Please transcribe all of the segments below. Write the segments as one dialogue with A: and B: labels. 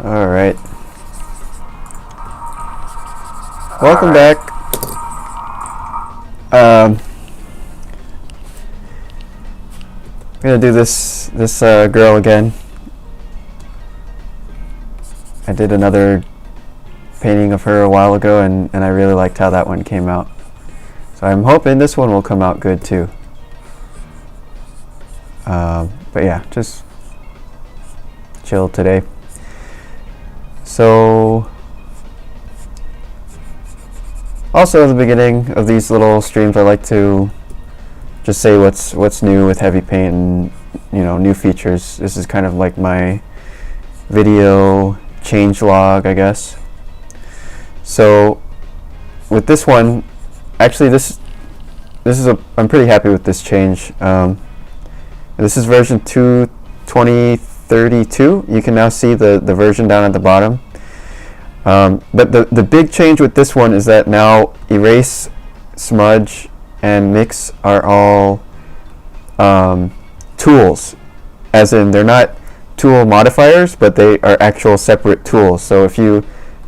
A: Alright. Welcome back. I'm gonna do this girl again. I did another painting of her a while ago and I really liked how that one came out. So I'm hoping this one will come out good too. But yeah, just chill today. So also at the beginning of these little streams I like to just say what's new with Heavypaint and new features. This is kind of like my video change log, I guess. So with this one, actually this is I'm pretty happy with this change. This is version 2032. You can now see the version down at the bottom. But the big change with this one is that now erase, smudge, and mix are all tools. As in, they're not tool modifiers, but they are actual separate tools. So if you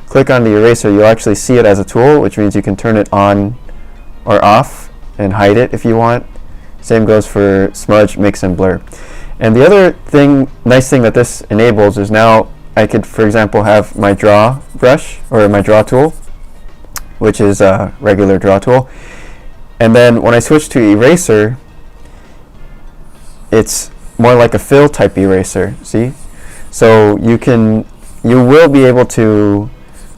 A: click on the eraser, you'll actually see it as a tool, which means you can turn it on or off and hide it if you want. Same goes for smudge, mix, and blur. And the other nice thing that this enables is now I could, for example, have my draw brush or my draw tool, which is a regular draw tool. And then when I switch to eraser, it's more like a fill type eraser, see? So you will be able to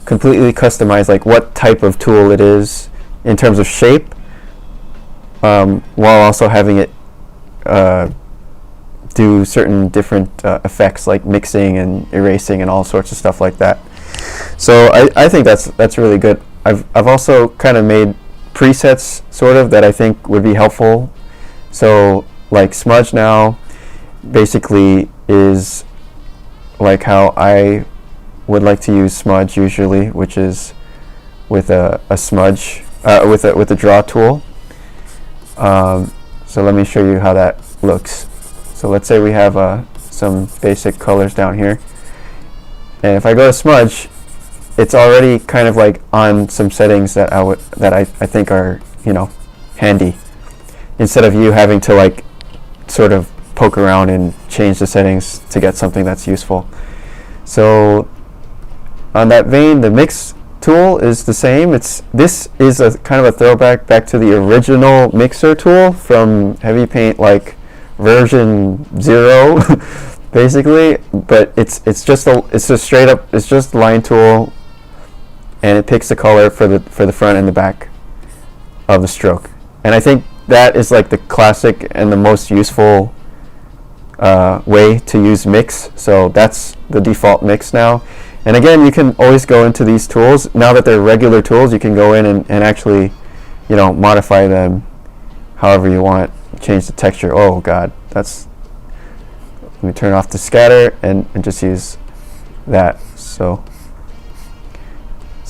A: completely customize like what type of tool it is in terms of shape, while also having it do certain different effects like mixing and erasing and all sorts of stuff like that. So I think that's really good. I've also kind of made presets sort of that I think would be helpful. So like smudge now basically is like how I would like to use smudge usually, which is with a smudge with a draw tool. So let me show you how that looks. So let's say we have some basic colors down here, and if I go to smudge, it's already kind of like on some settings that I think are handy, instead of you having to like sort of poke around and change the settings to get something that's useful. So on that vein, the mix tool is the same. This is a kind of a throwback back to the original mixer tool from Heavypaint, like version 0 basically, but it's just line tool, and it picks the color for the front and the back of the stroke. And I think that is like the classic and the most useful way to use mix. So that's the default mix now. And again, you can always go into these tools. Now that they're regular tools, you can go in and actually, modify them however you want. Change the texture. Oh God, let me turn off the scatter and just use that. So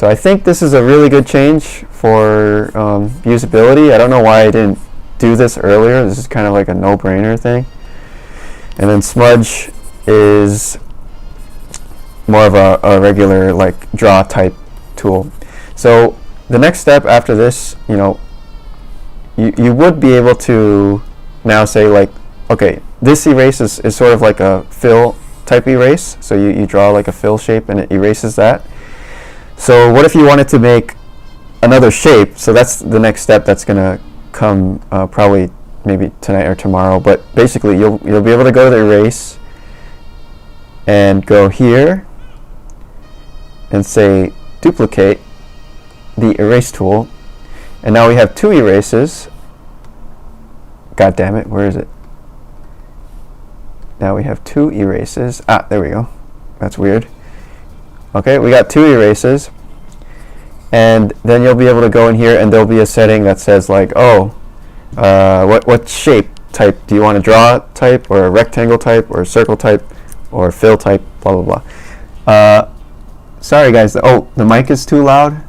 A: I think this is a really good change for usability. I don't know why I didn't do this earlier. This is kind of like a no-brainer thing. And then smudge is more of a regular like draw type tool. So the next step after this, you would be able to now say like, okay, this erase is sort of like a fill type erase. So you draw like a fill shape and it erases that. So what if you wanted to make another shape? So that's the next step that's gonna come probably maybe tonight or tomorrow. But basically you'll be able to go to the erase and go here and say duplicate the erase tool, and now we have two erases. God damn it, where is it? Now we have two erases. There we go. That's weird. Okay, we got two erases, and then you'll be able to go in here and there'll be a setting that says like, what shape type do you want, to draw type or a rectangle type or a circle type or fill type, blah blah blah. Sorry guys, the mic is too loud.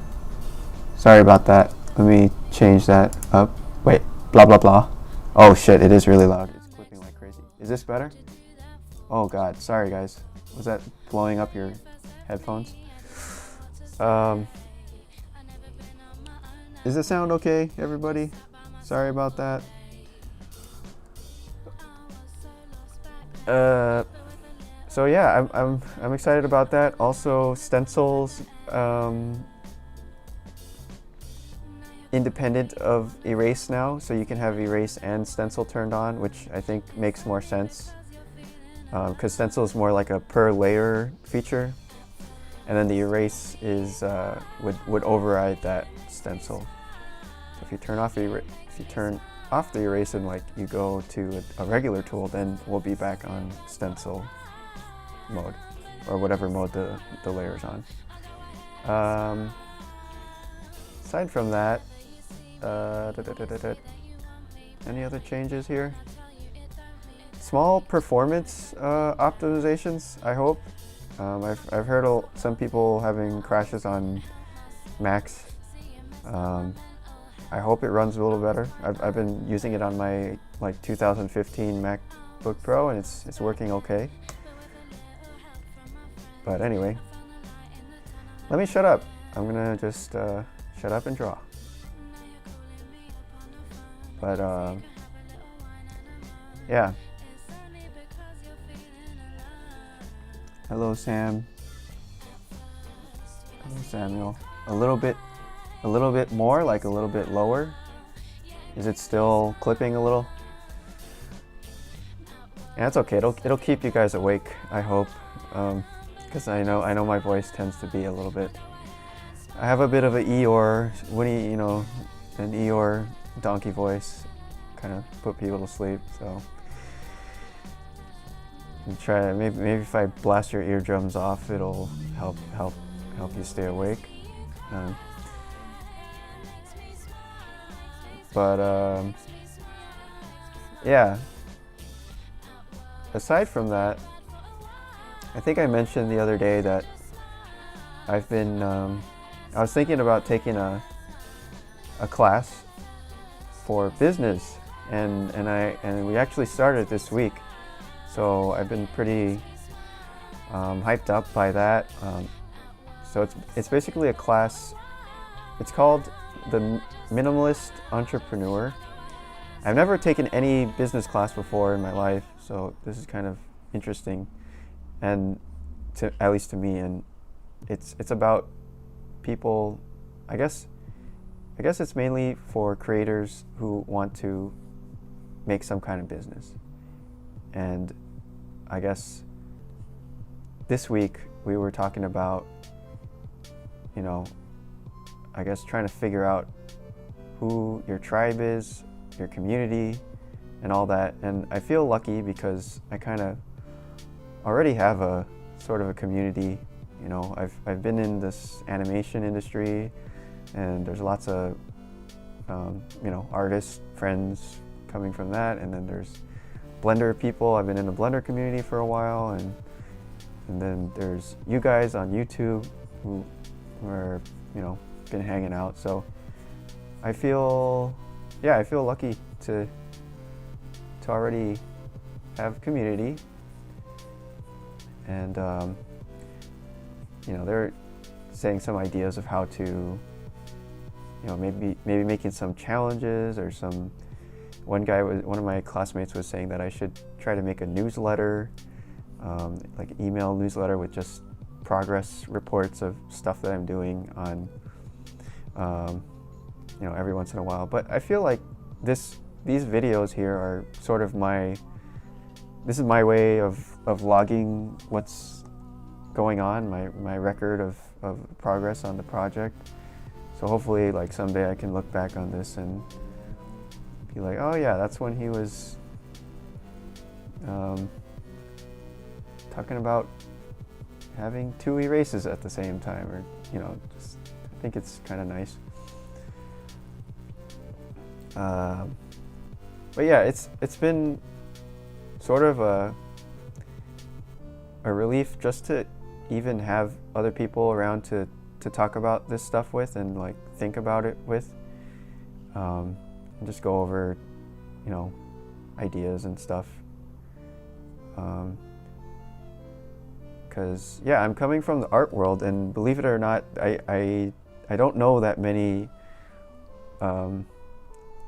A: Sorry about that. Let me change that up. Wait, blah blah blah. Oh shit, it is really loud. It's clipping like crazy. Is this better? Oh God, sorry guys. Was that blowing up your headphones. Does it sound okay, everybody? Sorry about that. So yeah, I'm excited about that. Also, stencils, independent of erase now, so you can have erase and stencil turned on, which I think makes more sense, because stencil is more like a per layer feature, and then the erase is would override that stencil. So if you turn off the erase and like you go to a regular tool, then we'll be back on stencil mode, or whatever mode the layer's on. Aside from that, any other changes here? Small performance optimizations, I hope. I've heard some people having crashes on Macs. I hope it runs a little better. I've been using it on my like 2015 MacBook Pro, and it's working okay. But anyway, let me shut up. I'm gonna just shut up and draw. But yeah. Hello, Sam. Hello, Samuel. A little bit more, like a little bit lower. Is it still clipping a little? Yeah, it's okay. It'll keep you guys awake, I hope. Because I know my voice tends to be a little bit. I have a bit of an Eeyore, Winnie, an Eeyore donkey voice, kind of put people to sleep. So try maybe if I blast your eardrums off, it'll help you stay awake. Yeah. Aside from that, I think I mentioned the other day that I've been. I was thinking about taking a class for business, and we actually started this week. So I've been pretty hyped up by that. So it's basically a class. It's called the Minimalist Entrepreneur. I've never taken any business class before in my life, so this is kind of interesting, and at least to me. And it's about people. I guess it's mainly for creators who want to make some kind of business. And I guess this week we were talking about, I guess trying to figure out who your tribe is, your community, and all that. And I feel lucky because I kind of already have a sort of a community. I've been in this animation industry, and there's lots of artists, friends coming from that, and then there's Blender people. I've been in the Blender community for a while, and then there's you guys on YouTube who are been hanging out. So I feel lucky to already have community, and they're saying some ideas of how to maybe making some challenges, or one of my classmates was saying that I should try to make a newsletter, like an email newsletter with just progress reports of stuff that I'm doing on every once in a while. But I feel like these videos here are sort of this is my way of logging what's going on, my record of progress on the project. So hopefully, like, someday I can look back on this and be like, oh yeah, that's when he was talking about having 2 erases at the same time, or just, I think it's kind of nice. But yeah, it's been sort of a relief just to even have other people around to talk about this stuff with, and like think about it with, and just go over ideas and stuff, because yeah, I'm coming from the art world, and believe it or not, I don't know that many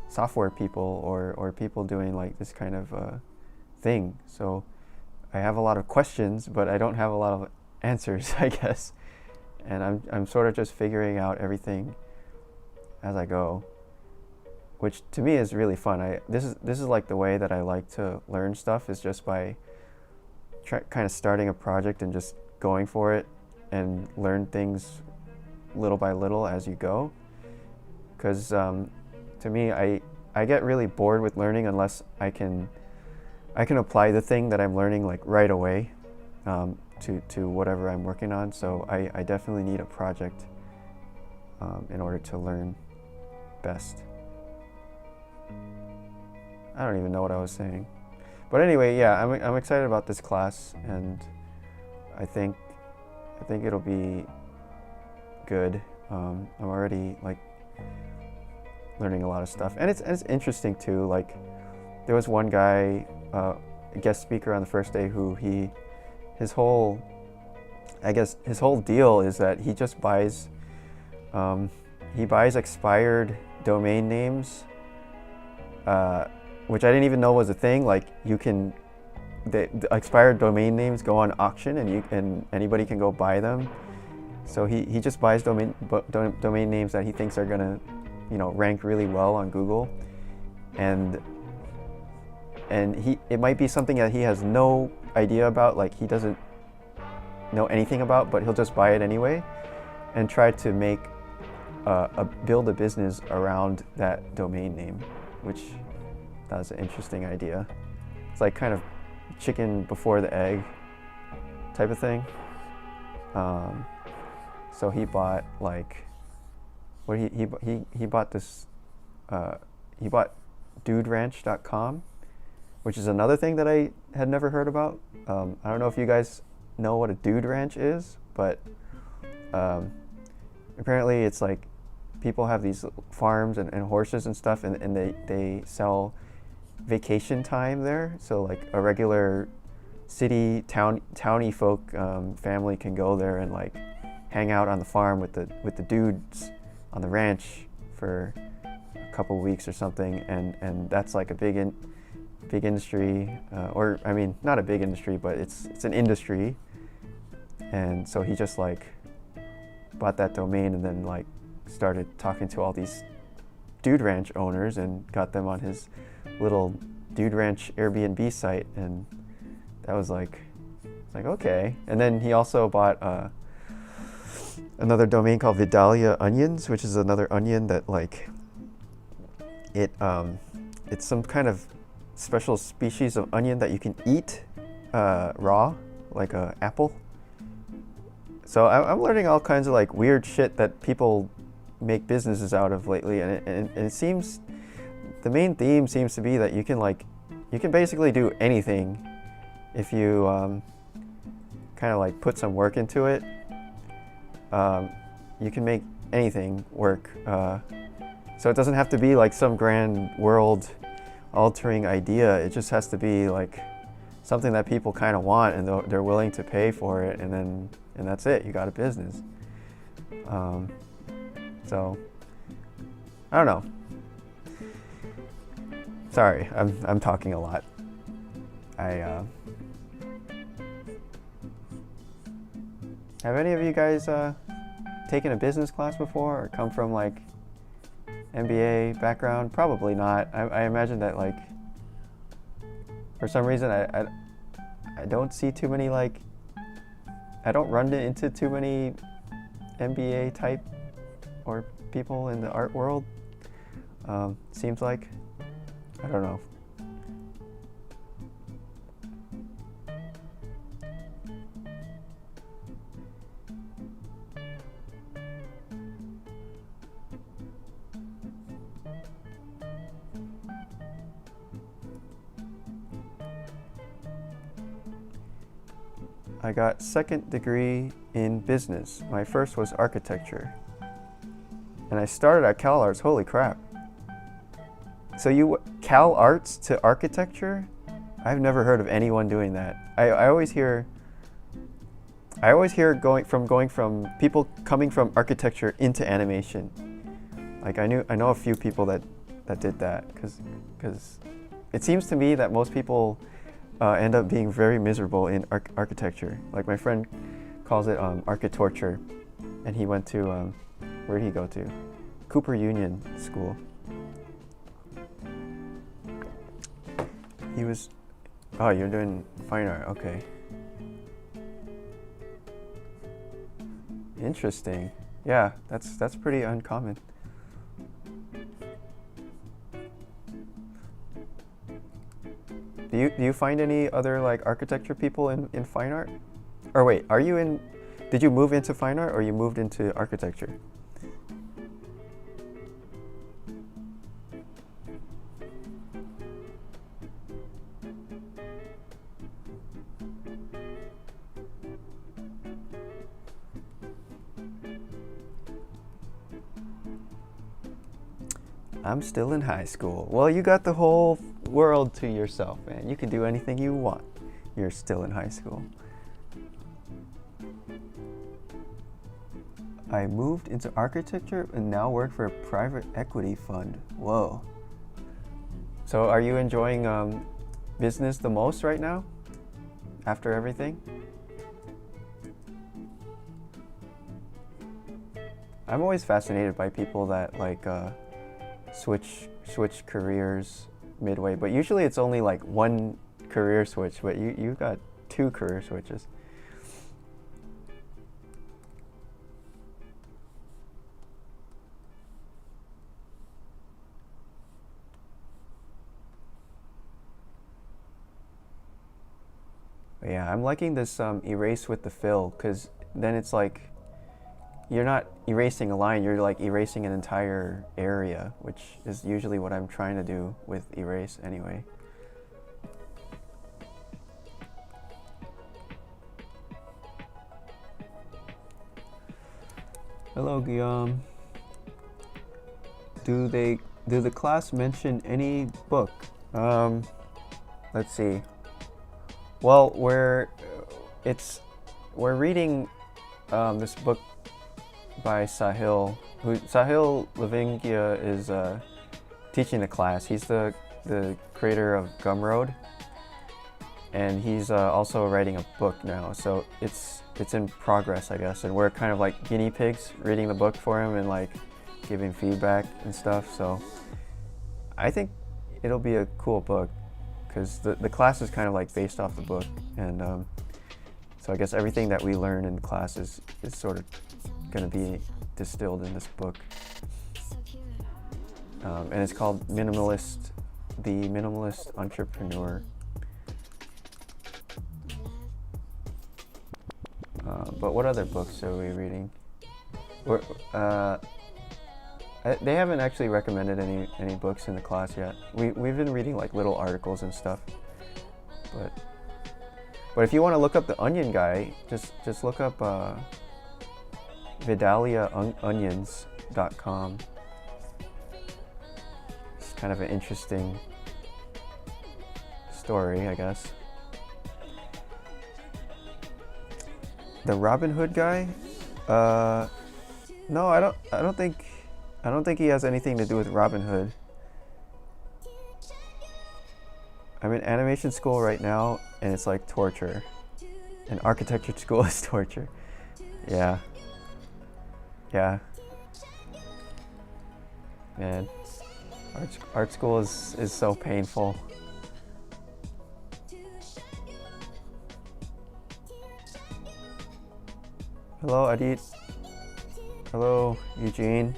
A: software people or people doing like this kind of thing. So I have a lot of questions, but I don't have a lot of answers, I guess. And I'm sort of just figuring out everything as I go, which to me is really fun. This is like the way that I like to learn stuff, is just by kind of starting a project and just going for it and learn things little by little as you go. Because to me, I get really bored with learning unless I can apply the thing that I'm learning like right away to whatever I'm working on. So I definitely need a project in order to learn best. I don't even know what I was saying. But anyway, yeah, I'm excited about this class, and I think it'll be good. I'm already like learning a lot of stuff, and it's interesting too. Like, there was one guy, a guest speaker on the first day, who his whole deal is that he just buys expired domain names, which I didn't even know was a thing. Like, the expired domain names go on auction, and anybody can go buy them. So he just buys domain names that he thinks are gonna, rank really well on Google, and it might be something that he has no idea about, like he doesn't know anything about, but he'll just buy it anyway and try to make build a business around that domain name, which that's an interesting idea. It's like kind of chicken before the egg type of thing. So he bought like, he bought this, he bought duderanch.com, which is another thing that I had never heard about. I don't know if you guys know what a dude ranch is, but apparently it's like people have these farms and horses and stuff, and they sell vacation time there. So like a regular towny folk family can go there and like hang out on the farm with the dudes on the ranch for a couple weeks or something, and that's like a big industry, or I mean, not a big industry, but it's an industry. And so he just like bought that domain and then like started talking to all these dude ranch owners and got them on his little dude ranch Airbnb site, and that was like, it's like, okay. And then he also bought another domain called Vidalia Onions, which is another onion that like it's some kind of special species of onion that you can eat raw, like an apple. So I'm learning all kinds of like weird shit that people make businesses out of lately, and it seems, the main theme seems to be that you can basically do anything if you kind of like put some work into it. You can make anything work. So it doesn't have to be like some grand world altering idea. It just has to be like something that people kind of want, and they're willing to pay for it, and that's it. You got a business. So I don't know. Sorry, I'm talking a lot. Have any of you guys taken a business class before, or come from like MBA background? Probably not. I imagine that like for some reason I don't see too many, like I don't run into too many MBA type or people in the art world. Seems like, I don't know. I got second degree in business. My first was architecture. And I started at Cal Arts. Holy crap. So you Cal Arts to architecture? I've never heard of anyone doing that. I always hear I always hear going from people coming from architecture into animation. Like I know a few people that did that because it seems to me that most people end up being very miserable in architecture. Like my friend calls it architorture, and he went to where did he go to? Cooper Union School. He was. Oh, you're doing fine art. Okay. Interesting. Yeah, that's pretty uncommon. Do you find any other like architecture people in fine art? Or wait, are you in? Did you move into fine art or you moved into architecture? I'm still in high school. Well, you got the whole world to yourself, man. You can do anything you want. You're still in high school. I moved into architecture and now work for a private equity fund. Whoa. So are you enjoying business the most right now? After everything? I'm always fascinated by people that like switch careers midway, but usually it's only like one career switch, but you got two career switches. But yeah, I'm liking this erase with the fill, because then it's like you're not erasing a line, you're like erasing an entire area, which is usually what I'm trying to do with erase anyway. Hello, Guillaume. Do the class mention any book? Let's see. Well, we're reading this book by Sahil. Sahil Lavingia is teaching the class. He's the creator of Gumroad, and he's also writing a book now. So it's in progress, I guess. And we're kind of like guinea pigs, reading the book for him and like giving feedback and stuff. So I think it'll be a cool book, because the class is kind of like based off the book, and so I guess everything that we learn in class is sort of going to be distilled in this book, and it's called The Minimalist Entrepreneur. But what other books are we reading? They haven't actually recommended any books in the class yet. We've been reading like little articles and stuff, but if you want to look up the onion guy, just look up VidaliaOnions.com. It's kind of an interesting story, I guess. The Robin Hood guy? No, I don't think he has anything to do with Robin Hood. I'm in animation school right now, and it's like torture. And architecture school is torture. Yeah. Yeah. Man, art school is so painful. Hello, Adit. Hello, Eugene.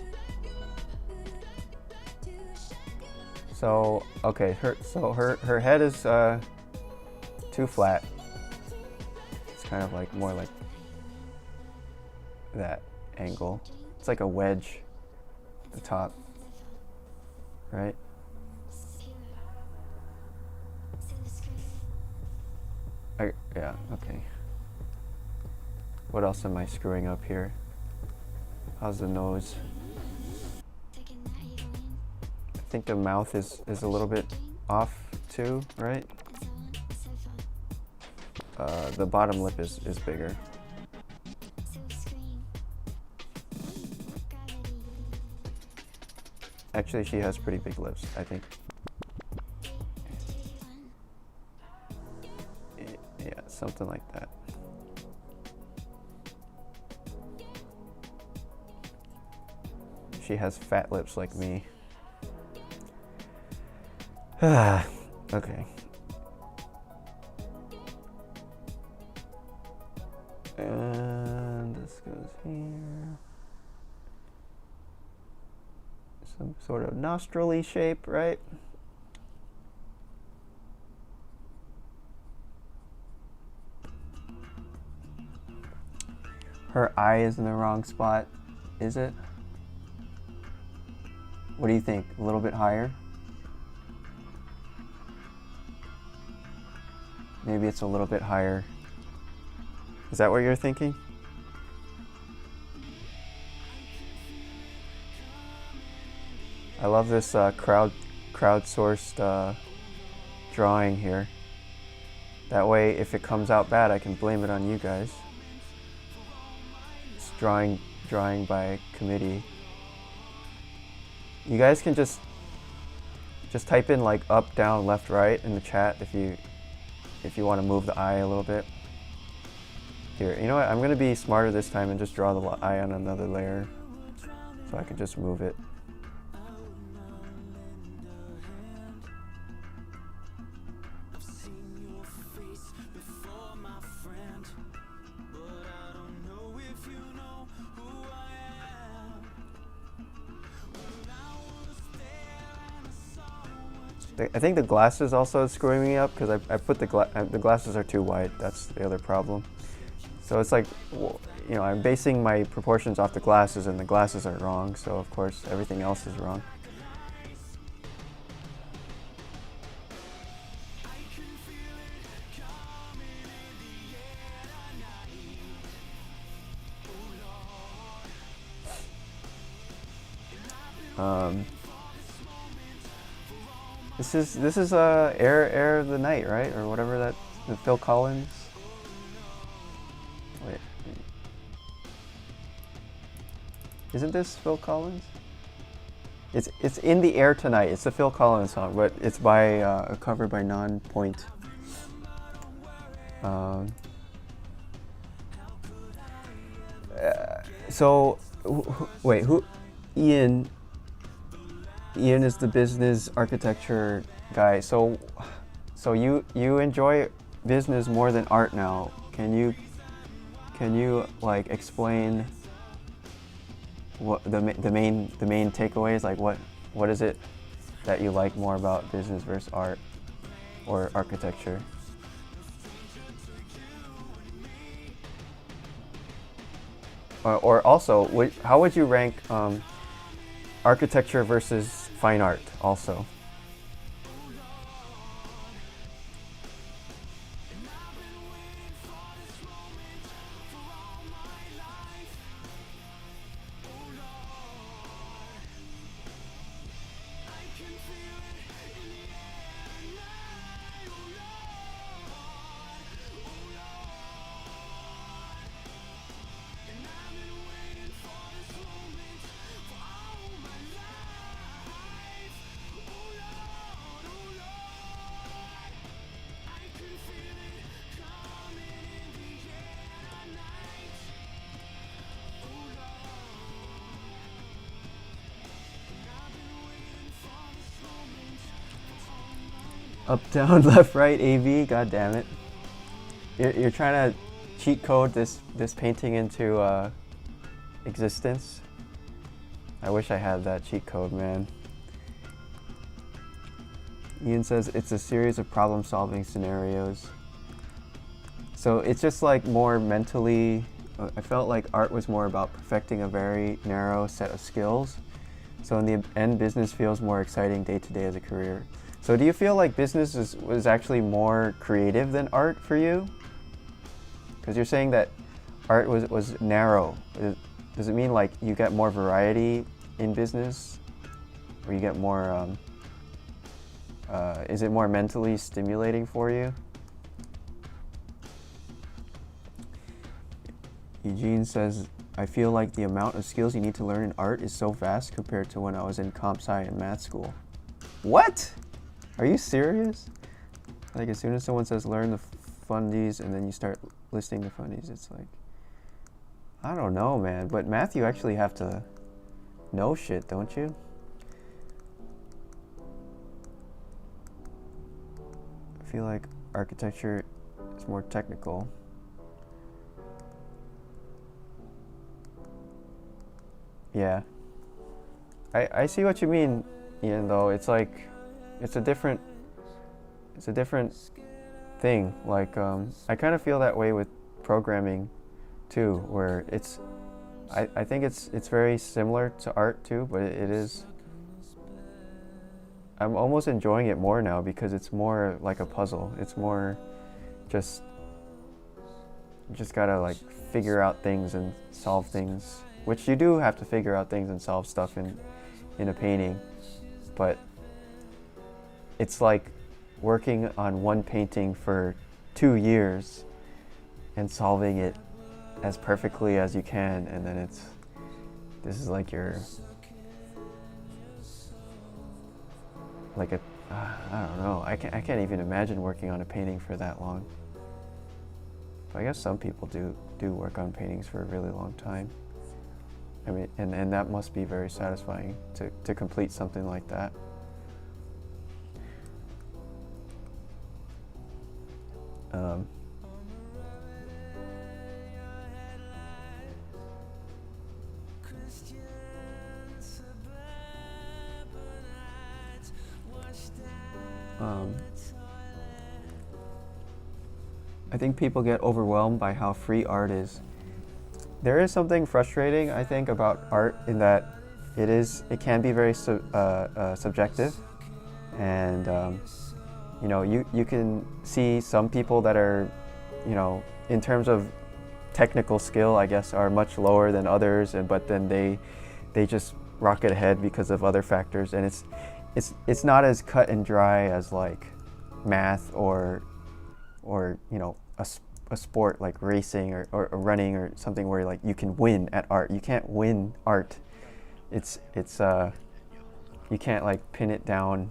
A: So, okay, her head is too flat. It's kind of like more like that angle. It's like a wedge at the top, right? Yeah, okay. What else am I screwing up here? How's the nose? I think the mouth is a little bit off too, right? The bottom lip is bigger. Actually, she has pretty big lips, I think. Yeah, something like that. She has fat lips like me. Okay. And this goes here. Some sort of nostril-y shape, right? Her eye is in the wrong spot, is it? What do you think? A little bit higher? Maybe it's a little bit higher. Is that what you're thinking? I love this crowdsourced drawing here. That way, if it comes out bad, I can blame it on you guys. It's drawing by committee. You guys can just type in like up, down, left, right in the chat if you want to move the eye a little bit. Here, you know what? I'm gonna be smarter this time and just draw the eye on another layer, so I can just move it. I think the glasses also is screwing me up because I put the glasses are too wide. That's the other problem. So it's like, you know, I'm basing my proportions off the glasses and the glasses are wrong. So of course everything else is wrong. This is Air of the Night, right? Or whatever that, the Phil Collins. Wait. Isn't this Phil Collins? It's In the Air Tonight. It's a Phil Collins song, but it's by a cover by Non-Point. So wait, who? Ian is the business architecture guy. So you enjoy business more than art now. Can you like explain what the main takeaways? Like what is it that you like more about business versus art or architecture? Or also, how would you rank architecture versus fine art also? Up, down, left, right, AV. God damn it! You're trying to cheat code this painting into existence. I wish I had that cheat code, man. Ian says it's a series of problem-solving scenarios. So it's just like more mentally. I felt like art was more about perfecting a very narrow set of skills. So in the end, business feels more exciting day to day as a career. So do you feel like business was actually more creative than art for you? Because you're saying that art was narrow. Does it mean like you get more variety in business? Or you get more, is it more mentally stimulating for you? Eugene says, I feel like the amount of skills you need to learn in art is so vast compared to when I was in comp sci and math school. What? Are you serious? Like, as soon as someone says learn the fundies and then you start listing the fundies, it's like, I don't know, man. But math, you actually have to know shit, don't you? I feel like architecture is more technical. Yeah. I see what you mean, Ian, though. It's like, it's a different thing. Like, I kind of feel that way with programming too, where it's, I think it's very similar to art too, but it is, I'm almost enjoying it more now because it's more like a puzzle. It's more just, you just gotta like figure out things and solve things, which you do have to figure out things and solve stuff in a painting, but it's like working on one painting for 2 years and solving it as perfectly as you can, and then this is like your, like a, I don't know, I can't even imagine working on a painting for that long. But I guess some people do work on paintings for a really long time. I mean, and that must be very satisfying to complete something like that. I think people get overwhelmed by how free art is. There is something frustrating, I think, about art in that it can be very subjective, and you know, you can see some people that are, you know, in terms of technical skill, I guess, are much lower than others, but then they just rocket ahead because of other factors, and it's not as cut and dry as like math or you know, a sport like racing or running or something where like you can win at art. You can't win art. It's you can't like pin it down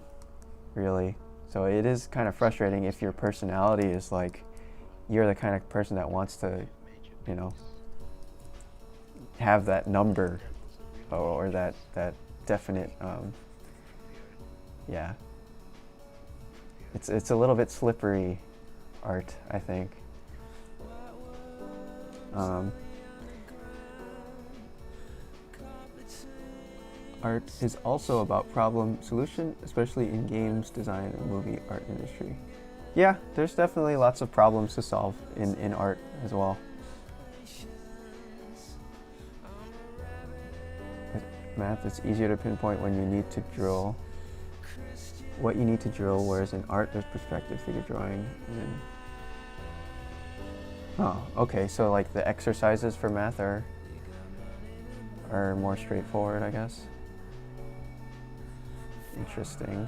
A: really. So it is kind of frustrating if your personality is like, you're the kind of person that wants to, you know, have that number or that definite, yeah. It's a little bit slippery, art, I think. Art is also about problem solution, especially in games, design, and movie art industry. Yeah, there's definitely lots of problems to solve in art as well. With math, it's easier to pinpoint when you need to drill what you need to drill, whereas in art there's perspective, figure drawing, and oh, okay, so like the exercises for math are more straightforward, I guess. Interesting.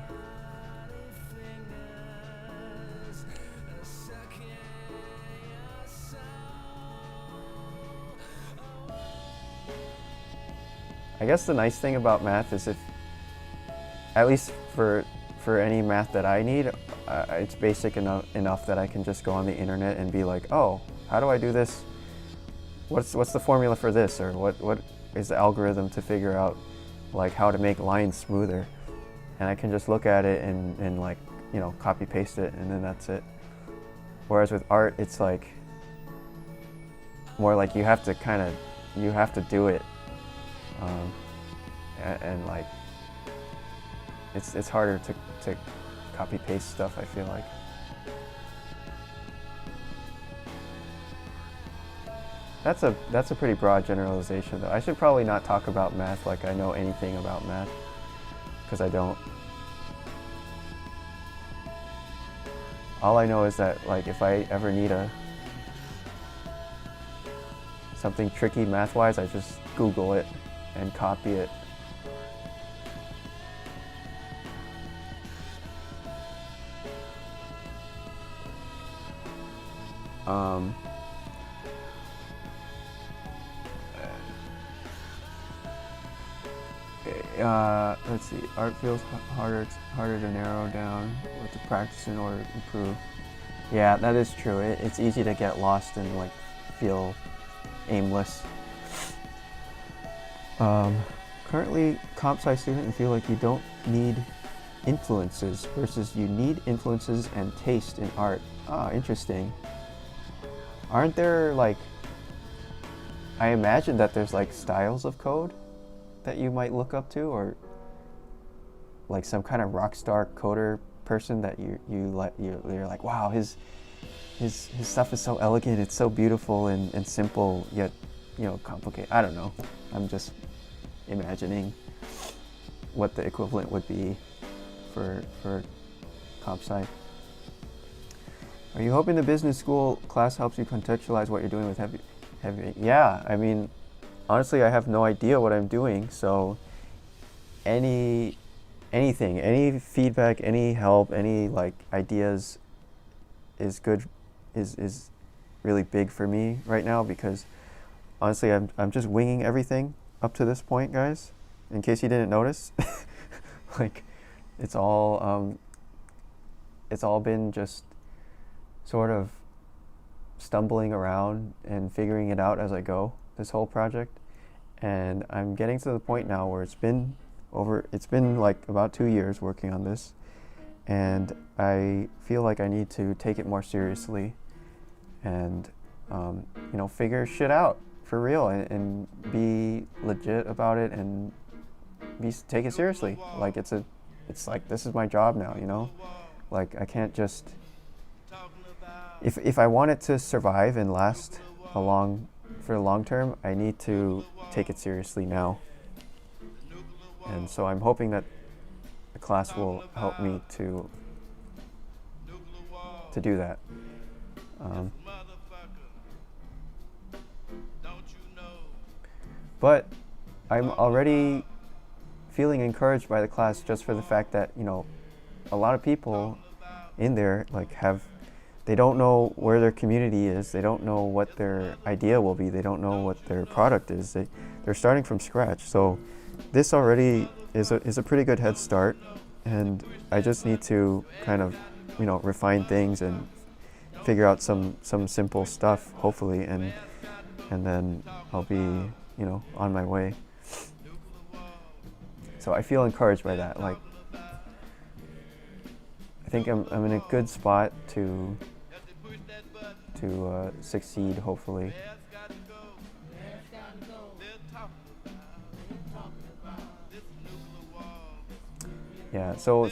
A: I guess the nice thing about math is, if, at least for any math that I need, it's basic enough that I can just go on the internet and be like, oh, how do I do this? What's the formula for this? Or what is the algorithm to figure out like how to make lines smoother? And I can just look at it and like, you know, copy paste it, and then that's it. Whereas with art, it's like more like you have to do it, and like it's harder to copy paste stuff, I feel like. That's a pretty broad generalization, though. I should probably not talk about math like I know anything about math, because I don't. All I know is that, like, if I ever need something tricky math-wise, I just Google it and copy it. Let's see. Art feels harder to narrow down or to practice in order to improve. Yeah, that is true. It's easy to get lost and like feel aimless. Currently, comp sci student and feel like you don't need influences versus you need influences and taste in art. Ah, interesting. Aren't there like, I imagine that there's like styles of code that you might look up to, or like some kind of rock star coder person that you're like, wow, his stuff is so elegant, it's so beautiful and simple, yet complicated. I don't know. I'm just imagining what the equivalent would be for comp sci. Are you hoping the business school class helps you contextualize what you're doing with heavy? Yeah, I mean, honestly, I have no idea what I'm doing, so anything, any feedback, any help, any like ideas is good, is really big for me right now, because honestly, I'm just winging everything up to this point, guys. In case you didn't notice, like it's all been just sort of stumbling around and figuring it out as I go, this whole project. And I'm getting to the point now where it's been like about 2 years working on this, and I feel like I need to take it more seriously and figure shit out for real and be legit about it and take it seriously. Like it's like this is my job now, like I can't just, if I want it to survive and last for the long term, I need to take it seriously now. And so I'm hoping that the class will help me to do that. But I'm already feeling encouraged by the class just for the fact that, a lot of people in there like they don't know where their community is, they don't know what their idea will be, they don't know what their product is, they're starting from scratch. So this already is a pretty good head start, and I just need to kind of, refine things and figure out some simple stuff, hopefully, and then I'll be, on my way. So I feel encouraged by that. Like, I think I'm in a good spot to succeed, hopefully. Yeah. So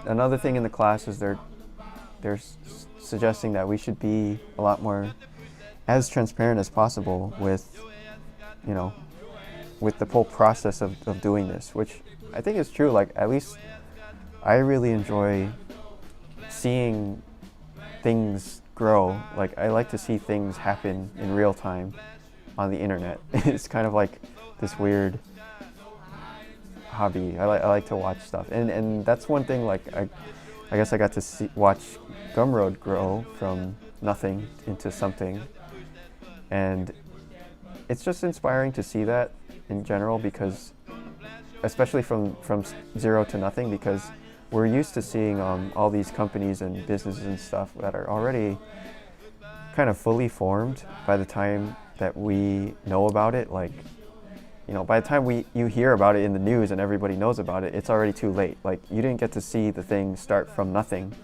A: another thing in the class is they're suggesting that we should be a lot more as transparent as possible with the whole process of doing this, which I think is true. Like, at least I really enjoy seeing things grow. Like, I like to see things happen in real time on the internet. It's kind of like this weird hobby. I like to watch stuff, and that's one thing. Like, I guess I got to watch Gumroad grow from nothing into something, and it's just inspiring to see that in general, because especially from zero to nothing, because we're used to seeing all these companies and businesses and stuff that are already kind of fully formed by the time that we know about it. Like, by the time you hear about it in the news and everybody knows about it, it's already too late. Like, you didn't get to see the thing start from nothing.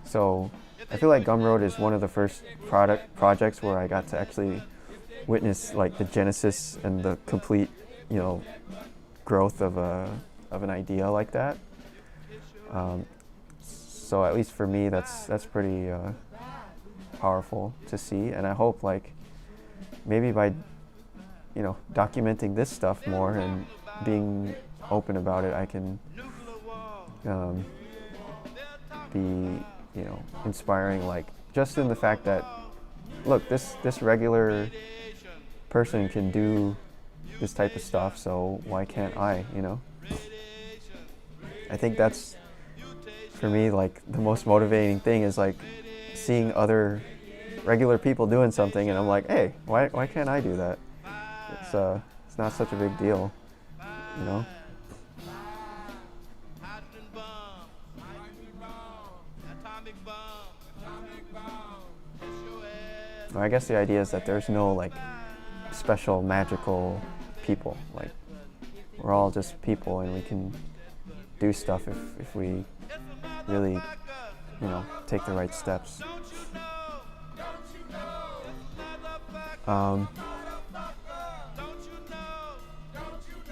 A: So I feel like Gumroad is one of the first projects where I got to actually witness like the genesis and the complete, growth of an idea like that. So at least for me, that's pretty powerful to see, and I hope like maybe by documenting this stuff more and being open about it, I can be inspiring, like just in the fact that, look, this regular person can do this type of stuff, so why can't I? I think that's, for me, like the most motivating thing is like seeing other regular people doing something, and I'm like, hey, why can't I do that? It's not such a big deal, I guess the idea is that there's no like special magical people. Like we're all just people, and we can do stuff if we really, you know, take the right steps.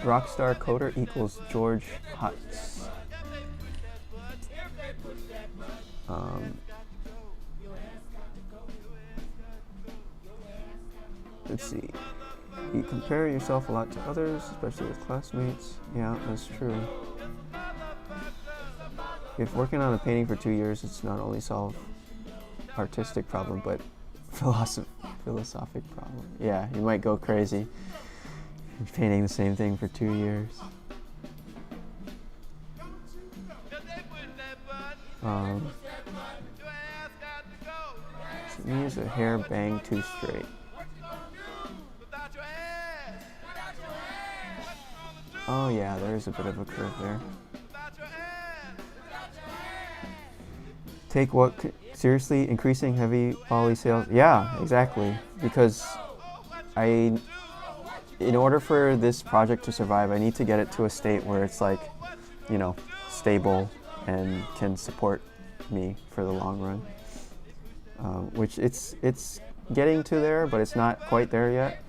A: Rockstar coder equals George Hutz. Let's see. You compare yourself a lot to others, especially with classmates. Yeah, that's true. If working on a painting for 2 years, it's not only solve artistic problem, but philosophic problem. Yeah, you might go crazy painting the same thing for 2 years. To me, is a hair bang too straight. Oh yeah, there is a bit of a curve there. Take what seriously? Increasing heavy poly sales? Yeah, exactly. Because in order for this project to survive, I need to get it to a state where it's like, you know, stable and can support me for the long run. Which it's getting to there, but it's not quite there yet.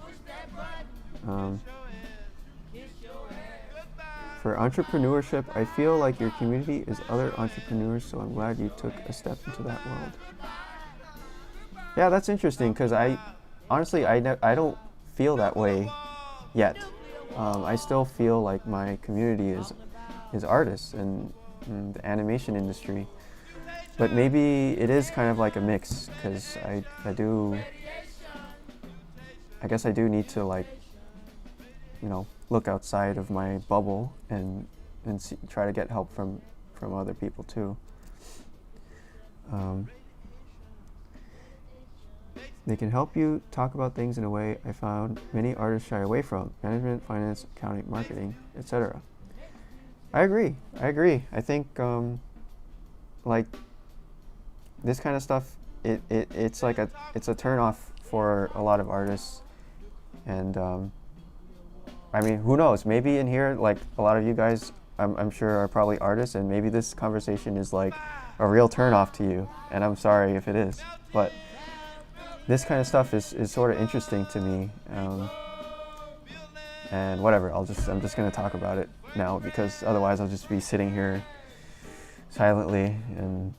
A: For entrepreneurship, I feel like your community is other entrepreneurs, so I'm glad you took a step into that world. Yeah, that's interesting, because honestly, I don't feel that way yet. I still feel like my community is artists and the animation industry. But maybe it is kind of like a mix, because I guess I do need to, like, you know, look outside of my bubble and try to get help from other people too. They can help you talk about things in a way I found many artists shy away from: management, finance, accounting, marketing, etc. I agree. I think like this kind of stuff, it's like it's a turn off for a lot of artists, and I mean, who knows? Maybe in here, like a lot of you guys, I'm sure are probably artists, and maybe this conversation is like a real turn off to you, and I'm sorry if it is, but this kind of stuff is sort of interesting to me, and whatever. I'm just gonna talk about it now, because otherwise I'll just be sitting here silently, and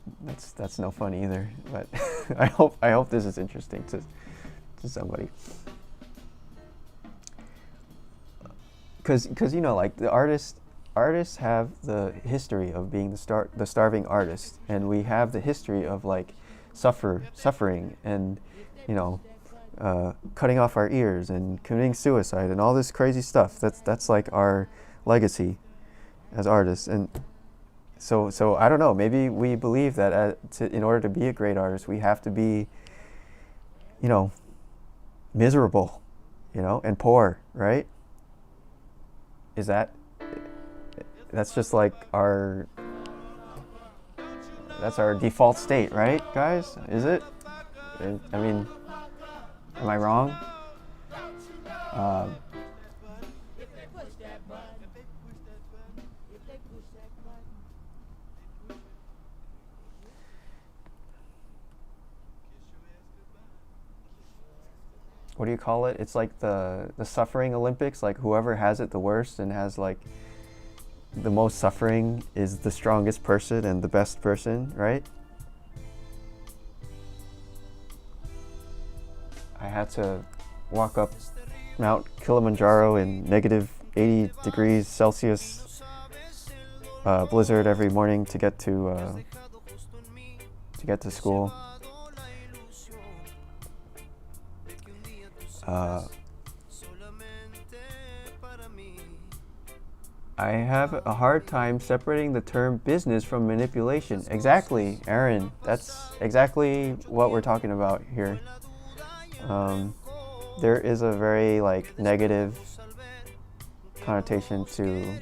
A: that's no fun either. But I hope this is interesting to somebody. Because you know, like the artists have the history of being the starving artist, and we have the history of like suffering and, you know, cutting off our ears and committing suicide and all this crazy stuff. That's like our legacy as artists. And so I don't know, maybe we believe that in order to be a great artist, we have to be, you know, miserable, you know, and poor, right? That's just like that's our default state, right, guys? Is it? I mean, am I wrong? What do you call it? It's like the suffering Olympics. Like whoever has it the worst and has like the most suffering is the strongest person and the best person, right? I had to walk up Mount Kilimanjaro in negative 80 degrees Celsius blizzard every morning to get to school. I have a hard time separating the term business from manipulation. Exactly, Aaron. That's exactly what we're talking about here. There is a very like negative connotation to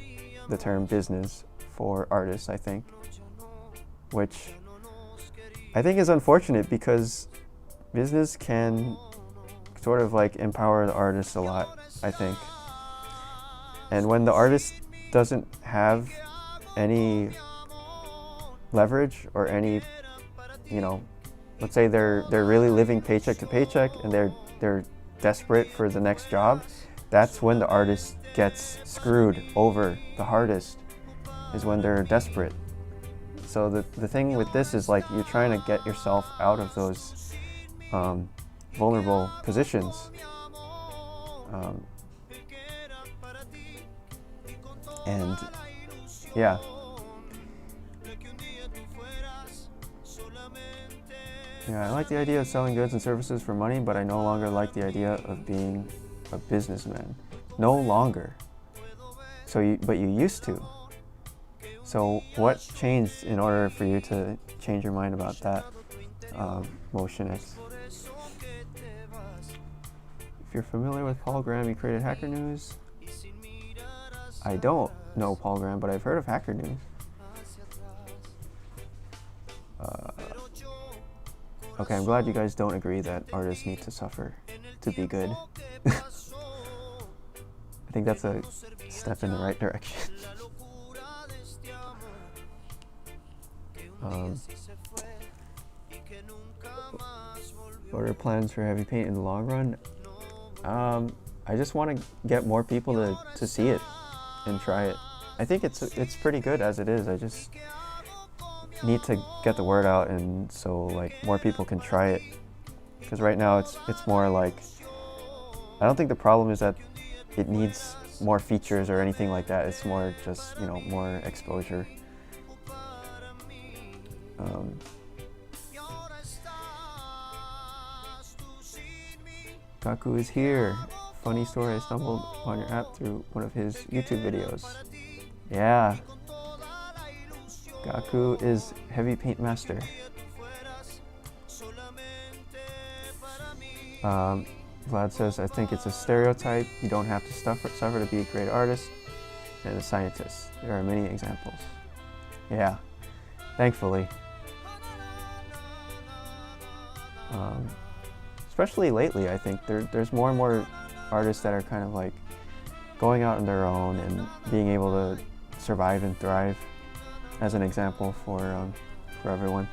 A: the term business for artists, I think, which I think is unfortunate, because business can sort of like empower the artist a lot, I think. And when the artist doesn't have any leverage or any, you know, let's say they're really living paycheck to paycheck and they're desperate for the next job, that's when the artist gets screwed over the hardest, is when they're desperate. So the thing with this is like you're trying to get yourself out of those vulnerable positions. And yeah. Yeah, I like the idea of selling goods and services for money, but I no longer like the idea of being a businessman. No longer. But you used to. So what changed in order for you to change your mind about that, motionist? If you're familiar with Paul Graham, he created Hacker News. I don't know Paul Graham, but I've heard of Hacker News. Okay, I'm glad you guys don't agree that artists need to suffer to be good. I think that's a step in the right direction. What are plans for Heavypaint in the long run? I just want to get more people to see it and try it. I think it's pretty good as it is. I just need to get the word out, and so like more people can try it. Because right now it's more like, I don't think the problem is that it needs more features or anything like that. It's more just, you know, more exposure. Kaku is here. Funny story, I stumbled on your app through one of his YouTube videos. Yeah. Gaku is Heavypaint master. Vlad says, I think it's a stereotype. You don't have to suffer to be a great artist and a scientist. There are many examples. Yeah, thankfully. Especially lately, I think there's more and more artists that are kind of like going out on their own and being able to survive and thrive as an example for everyone.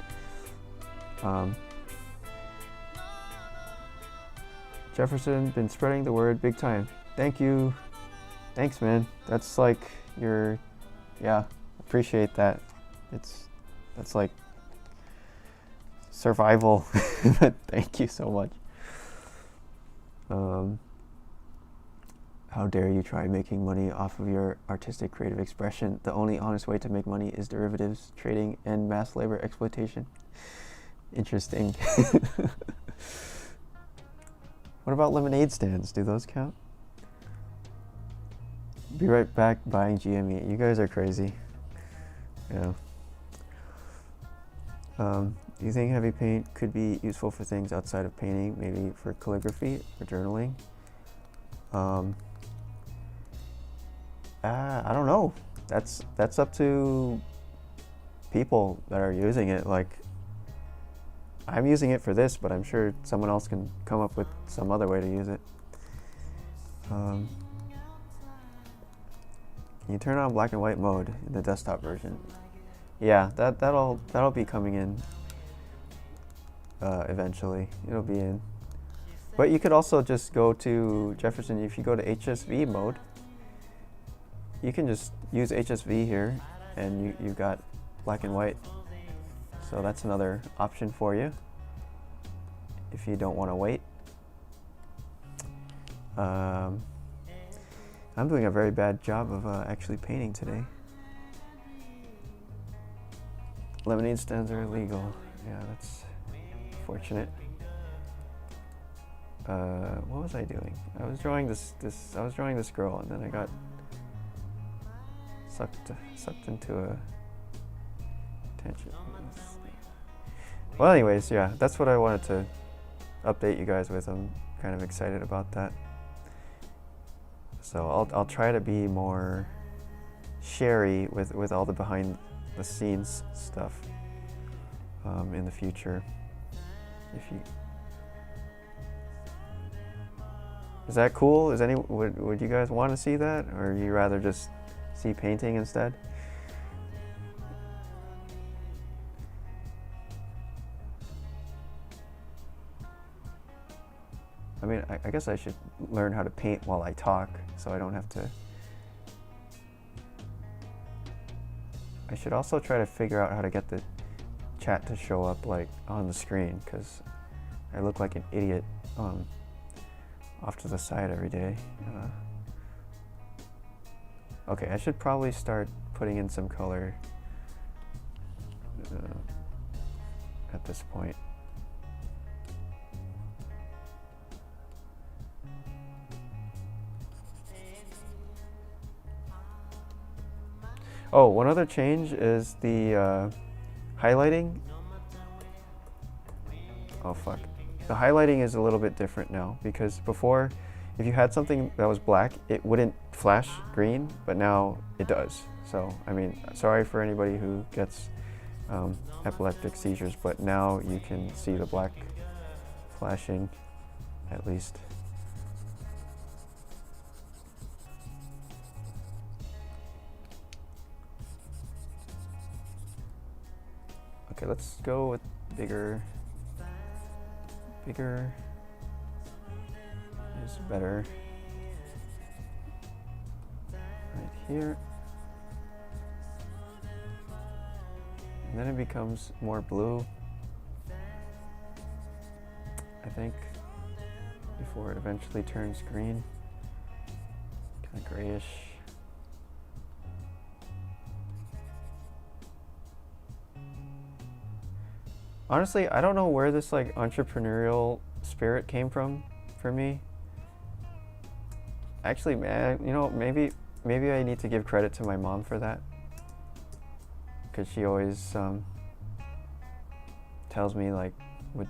A: Jefferson, been spreading the word big time. Thank you. Thanks, man. That's like yeah, appreciate that. That's like survival. Thank you so much. How dare you try making money off of your artistic creative expression? The only honest way to make money is derivatives, trading, and mass labor exploitation. Interesting. What about lemonade stands? Do those count? Be right back buying GME. You guys are crazy. Yeah. Do you think Heavypaint could be useful for things outside of painting, maybe for calligraphy or journaling? I don't know. That's up to people that are using it. Like, I'm using it for this, but I'm sure someone else can come up with some other way to use it. Can you turn on black and white mode in the desktop version? Yeah, that'll be coming in eventually. It'll be in. But you could also just go to Jefferson. If you go to HSV mode, you can just use HSV here, and you've got black and white. So that's another option for you if you don't want to wait. I'm doing a very bad job of actually painting today. Lemonade stands are illegal. Yeah, that's fortunate. What was I doing? I was drawing this girl, and then I got sucked into a tangent. Well, anyways, yeah, that's what I wanted to update you guys with. I'm kind of excited about that. So I'll try to be more sharey with all the behind the scenes stuff in the future. Is that cool? Would you guys want to see that, or you rather just see painting instead? I mean, I guess I should learn how to paint while I talk, so I don't have to. I should also try to figure out how to get the chat to show up like on the screen, because I look like an idiot off to the side every day. Okay, I should probably start putting in some color at this point. Oh, one other change is the highlighting. Oh fuck. The highlighting is a little bit different now, because before, if you had something that was black, it wouldn't flash green, but now it does. So, I mean, sorry for anybody who gets epileptic seizures, but now you can see the black flashing, at least. Okay, let's go with bigger. Bigger is better. Right here. And then it becomes more blue, I think, before it eventually turns green. Kind of grayish. Honestly, I don't know where this like entrepreneurial spirit came from for me. Actually, man, you know, maybe I need to give credit to my mom for that, because she always would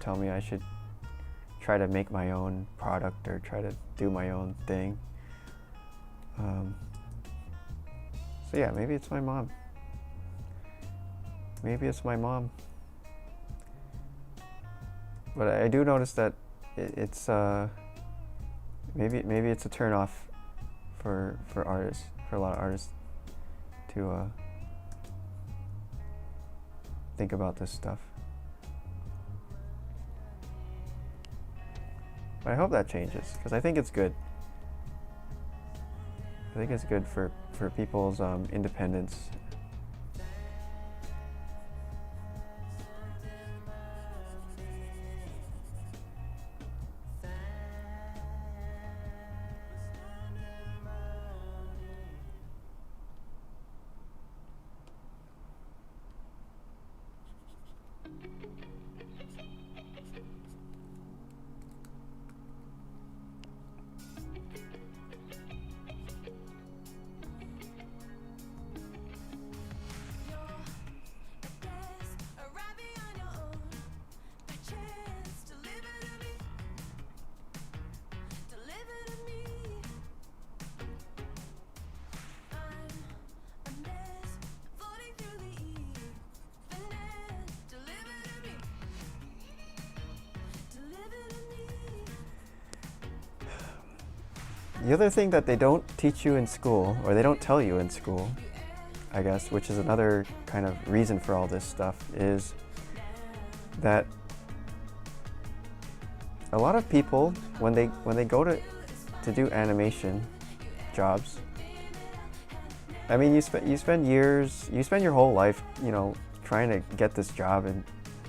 A: tell me I should try to make my own product or try to do my own thing. So yeah, maybe it's my mom. Maybe it's my mom. But I do notice that it's maybe it's a turnoff for artists, for a lot of artists, to think about this stuff. But I hope that changes, because I think it's good. I think it's good for people's independence. The other thing that they don't teach you in school, or they don't tell you in school, I guess, which is another kind of reason for all this stuff, is that a lot of people, when they go to do animation jobs, I mean, you spend years, you spend your whole life, you know, trying to get this job, and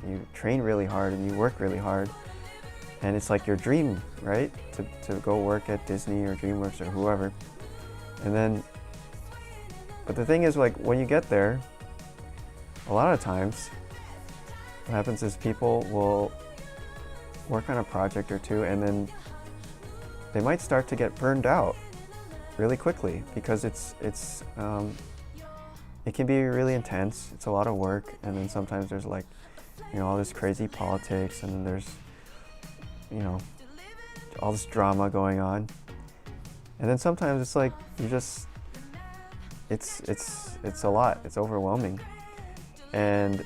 A: you train really hard and you work really hard. And it's like your dream, right? To go work at Disney or DreamWorks or whoever. And then, but the thing is, like, when you get there, a lot of times, what happens is people will work on a project or two, and then they might start to get burned out really quickly, because it can be really intense. It's a lot of work, and then sometimes there's, like, you know, all this crazy politics, and then there's, you know, all this drama going on, and then sometimes it's like you just, it's a lot. It's overwhelming, and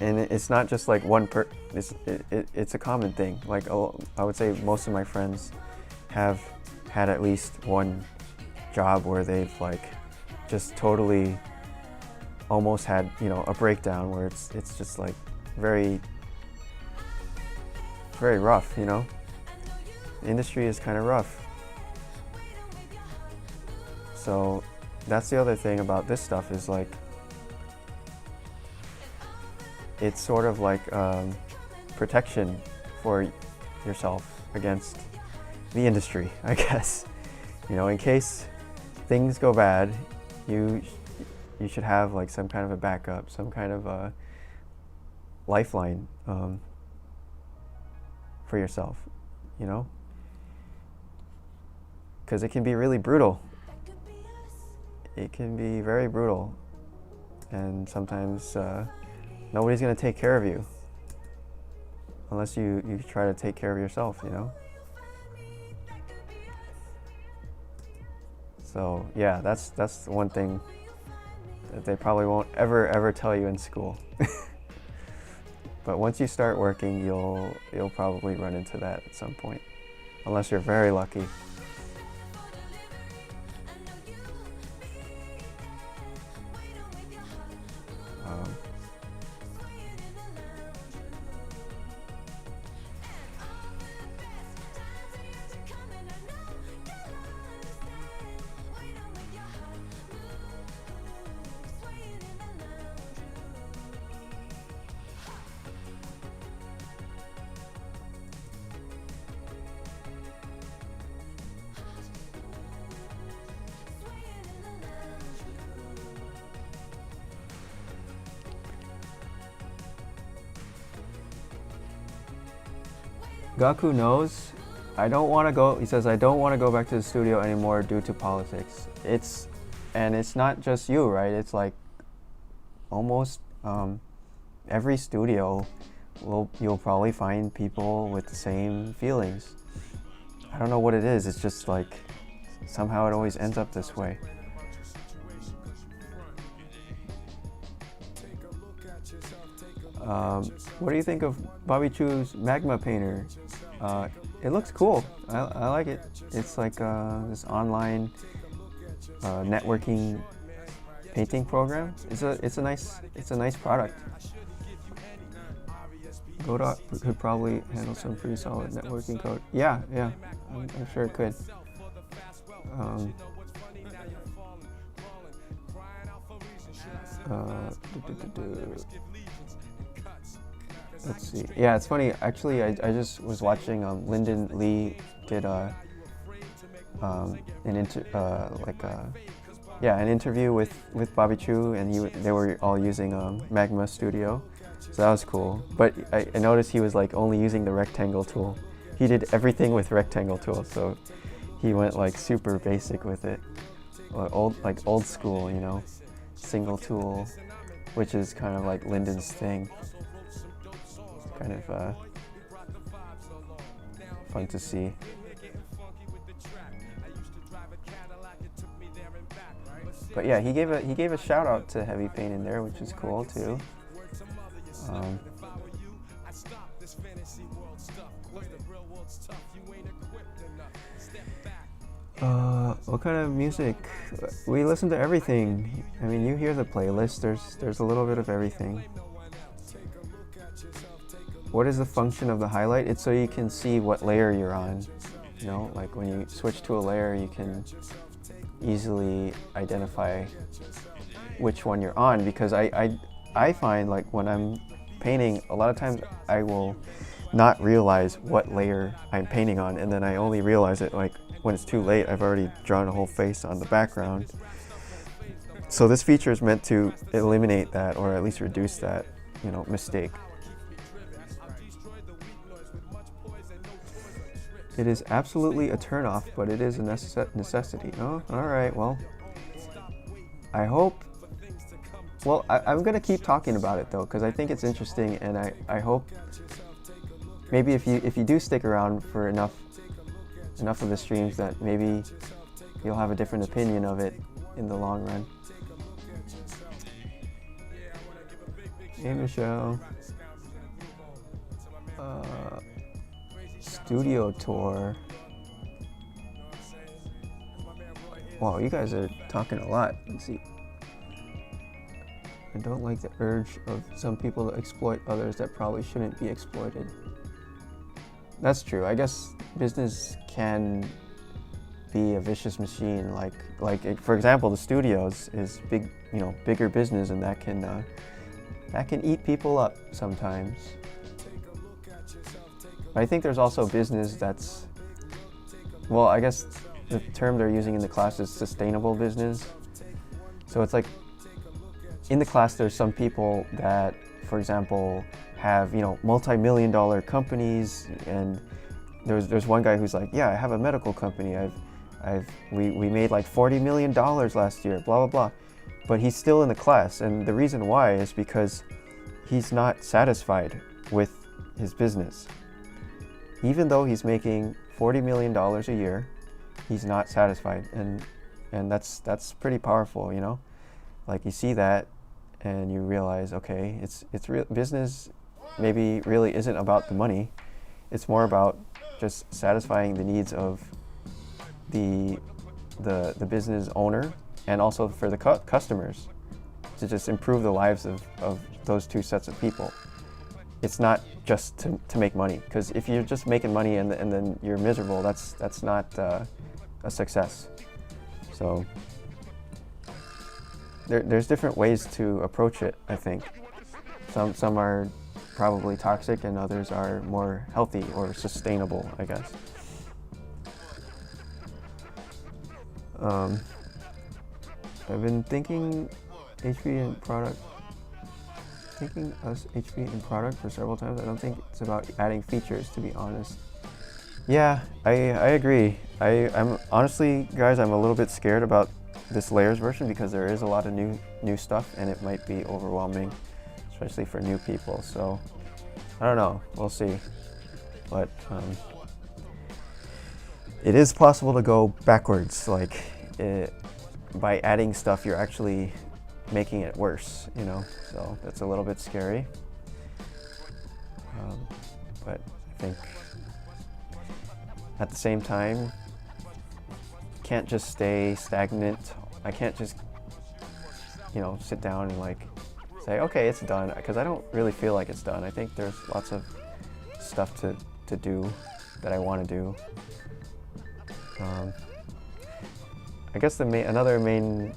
A: it's not just like one it's a common thing. Like, I would say most of my friends have had at least one job where they've like just totally almost had, you know, a breakdown where it's just like very rough, you know. The industry is kind of rough. So that's the other thing about this stuff is like it's sort of like protection for yourself against the industry, I guess. You know, in case things go bad, you should have like some kind of a backup, some kind of a lifeline for yourself, you know? Because it can be really brutal. It can be very brutal. And sometimes nobody's gonna take care of you unless you try to take care of yourself, you know? So yeah, that's one thing that they probably won't ever tell you in school. But once you start working, you'll probably run into that at some point, unless you're very lucky. Gaku knows. I don't want to go. He says I don't want to go back to the studio anymore due to politics. It's not just you, right? It's like almost every studio you'll probably find people with the same feelings. I don't know what it is. It's just like somehow it always ends up this way. What do you think of Bobby Chu's Magma Painter? It looks cool. I like it. It's like this online networking painting program. It's a nice product. Godot could probably handle some pretty solid networking code. Yeah, I'm sure it could. Let's see. Yeah, it's funny. Actually, I just was watching Lyndon Lee did an interview with Bobby Chu, and they were all using Magma Studio, so that was cool. But I noticed he was like only using the rectangle tool. He did everything with rectangle tool, so he went like super basic with it, old school, you know, single tool, which is kind of like Lyndon's thing. Kind of fun to see. But yeah, he gave a shout out to Heavypaint in there, which is cool too. What kind of music? We listen to everything. I mean, you hear the playlist. There's a little bit of everything. What is the function of the highlight? It's so you can see what layer you're on. You know, like when you switch to a layer, you can easily identify which one you're on, because I find like when I'm painting, a lot of times I will not realize what layer I'm painting on, and then I only realize it like when it's too late. I've already drawn a whole face on the background. So this feature is meant to eliminate that, or at least reduce that, you know, mistake. It is absolutely a turnoff, but it is a necessity. Oh, all right. Well, I hope. Well, I'm gonna keep talking about it though, because I think it's interesting, and I hope maybe if you do stick around for enough of the streams, that maybe you'll have a different opinion of it in the long run. Hey, Michelle. Studio tour. Wow, you guys are talking a lot. Let's see. I don't like the urge of some people to exploit others that probably shouldn't be exploited. That's true. I guess business can be a vicious machine. For example, the studios is big, bigger business, and that can eat people up sometimes. But I think there's also business that's, well, I guess the term they're using in the class is sustainable business. So it's like, in the class there's some people that, for example, have, multi-million-dollar companies, and there's one guy who's like, yeah, I have a medical company. We made like $40 million last year, blah, blah, blah. But he's still in the class, and the reason why is because he's not satisfied with his business. Even though he's making $40 million a year, he's not satisfied, and that's pretty powerful, Like, you see that, and you realize, okay, it's real business. Maybe really isn't about the money. It's more about just satisfying the needs of the business owner, and also for the customers, to just improve the lives of those two sets of people. It's not just to make money, because if you're just making money and then you're miserable, that's not a success. So there's different ways to approach it, I think. Some are probably toxic, and others are more healthy or sustainable, I guess. I've been thinking HP in product for several times. I don't think it's about adding features, to be honest. Yeah, I agree. I'm honestly, guys, I'm a little bit scared about this layers version, because there is a lot of new stuff, and it might be overwhelming, especially for new people. So I don't know, we'll see. But it is possible to go backwards. By adding stuff, you're actually making it worse, so that's a little bit scary. But I think at the same time, can't just stay stagnant. I can't just, sit down and say, okay, it's done, because I don't really feel like it's done. I think there's lots of stuff to do that I want to do. I guess another main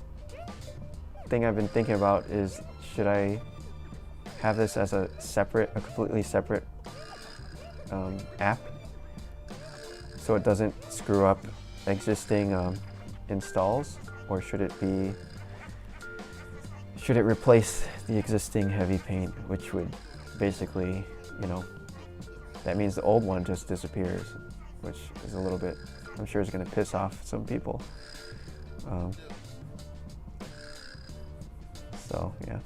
A: thing I've been thinking about is, should I have this as a completely separate app, so it doesn't screw up existing installs, or should it replace the existing Heavypaint, which would basically, that means the old one just disappears, which is a little bit, I'm sure, is going to piss off some people. So yeah.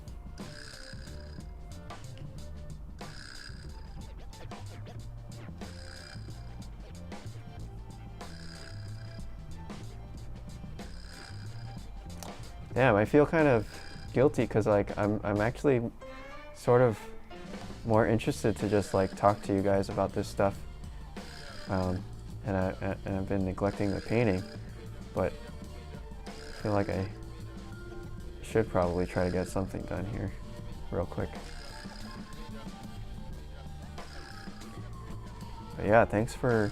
A: Damn, I feel kind of guilty, because I'm actually sort of more interested to just talk to you guys about this stuff, and I've been neglecting the painting, but I feel like I should probably try to get something done here real quick. But yeah, thanks for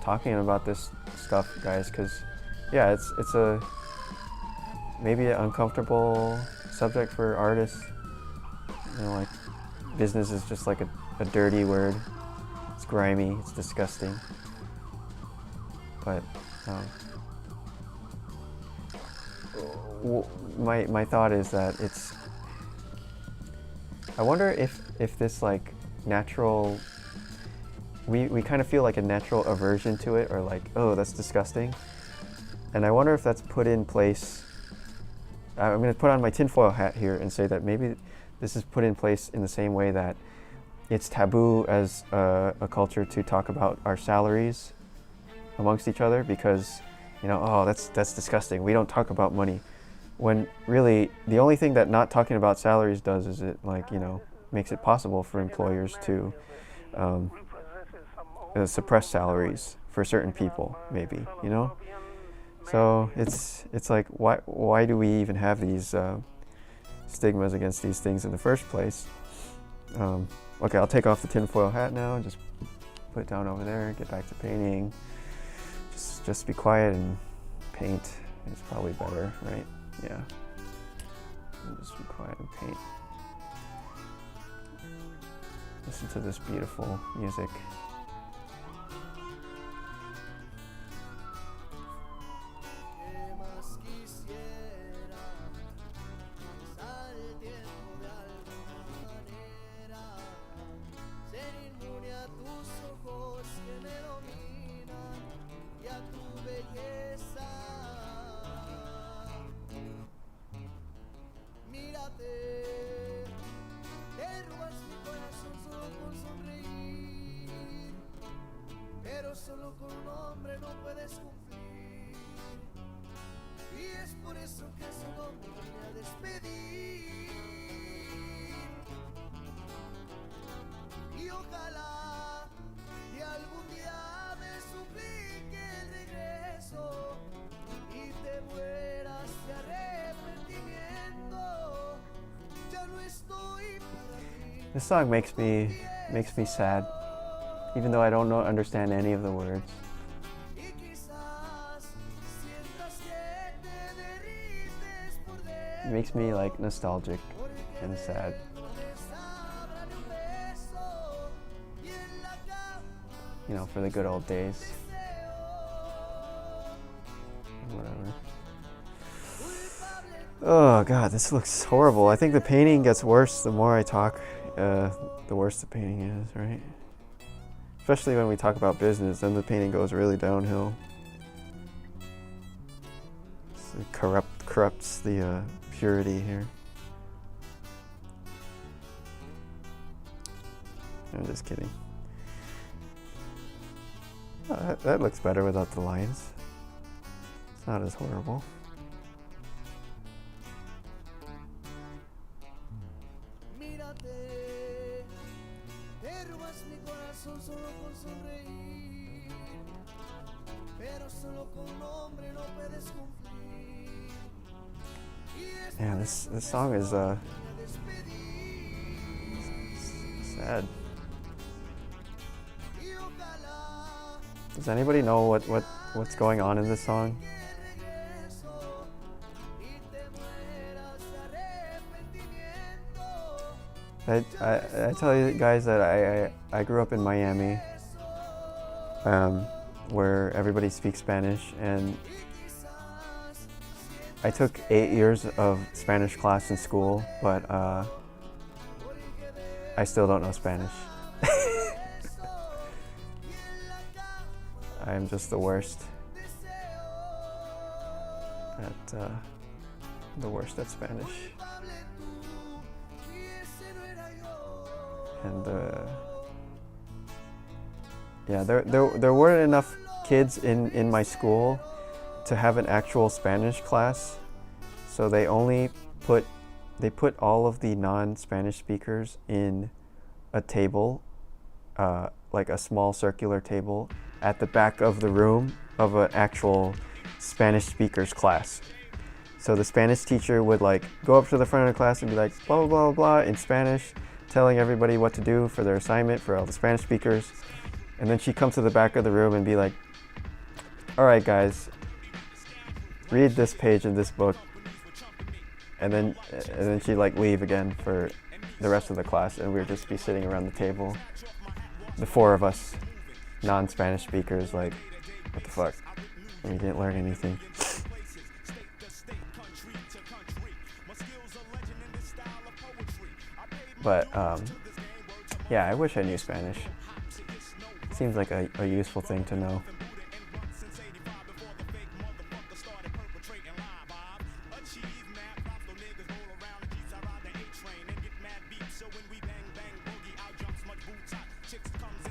A: talking about this stuff, guys, because yeah, it's maybe an uncomfortable subject for artists. Business is just a dirty word. It's grimy, it's disgusting. But my thought is that I wonder if this natural, we kind of feel a natural aversion to it, or oh, that's disgusting. And I wonder if that's put in place. I'm going to put on my tinfoil hat here and say that maybe this is put in place in the same way that it's taboo as a culture to talk about our salaries amongst each other, because oh, that's disgusting, we don't talk about money, when really the only thing that not talking about salaries does is it makes it possible for employers to suppress salaries for certain people, maybe, you know? So it's like, why do we even have these stigmas against these things in the first place? Okay, I'll take off the tinfoil hat now and just put it down over there, get back to painting. Just be quiet and paint. It's probably better, right? Yeah. And just be quiet and paint. Listen to this beautiful music.
B: Solo con un hombre no puedes cumplir, y es por eso que solo me voy a despedir. Y ojalá que algún día me suplique el regreso y te mueras de arrepentimiento. Ya no estoy para ti.
A: This song makes me sad. Even though I don't understand any of the words. It makes me like nostalgic and sad. You know, for the good old days. Whatever. Oh god, this looks horrible. I think the painting gets worse the more I talk. The worse the painting is, right? Especially when we talk about business, then the painting goes really downhill. It corrupts the purity here. I'm just kidding. Oh, that looks better without the lines. It's not as horrible.
B: Solo con sonreír, pero solo con un hombre no puedes cumplir.
A: Yeah, this song is sad. Does anybody know what's going on in this song? I tell you guys that I grew up in Miami, where everybody speaks Spanish, and I took 8 years of Spanish class in school, but I still don't know Spanish. I'm just the worst at Spanish. And yeah, there weren't enough kids in my school to have an actual Spanish class, so they put all of the non-Spanish speakers in a table, like a small circular table at the back of the room of an actual Spanish speakers class. So the Spanish teacher would like go up to the front of the class and be like blah blah blah blah in Spanish, telling everybody what to do for their assignment for all the Spanish speakers. And then she'd come to the back of the room and be like, all right guys, read this page in this book. And then she'd like leave again for the rest of the class, and we'd just be sitting around the table, the four of us, non-Spanish speakers, like, what the fuck? We didn't learn anything. But yeah, I wish I knew Spanish. Seems like a useful thing to know.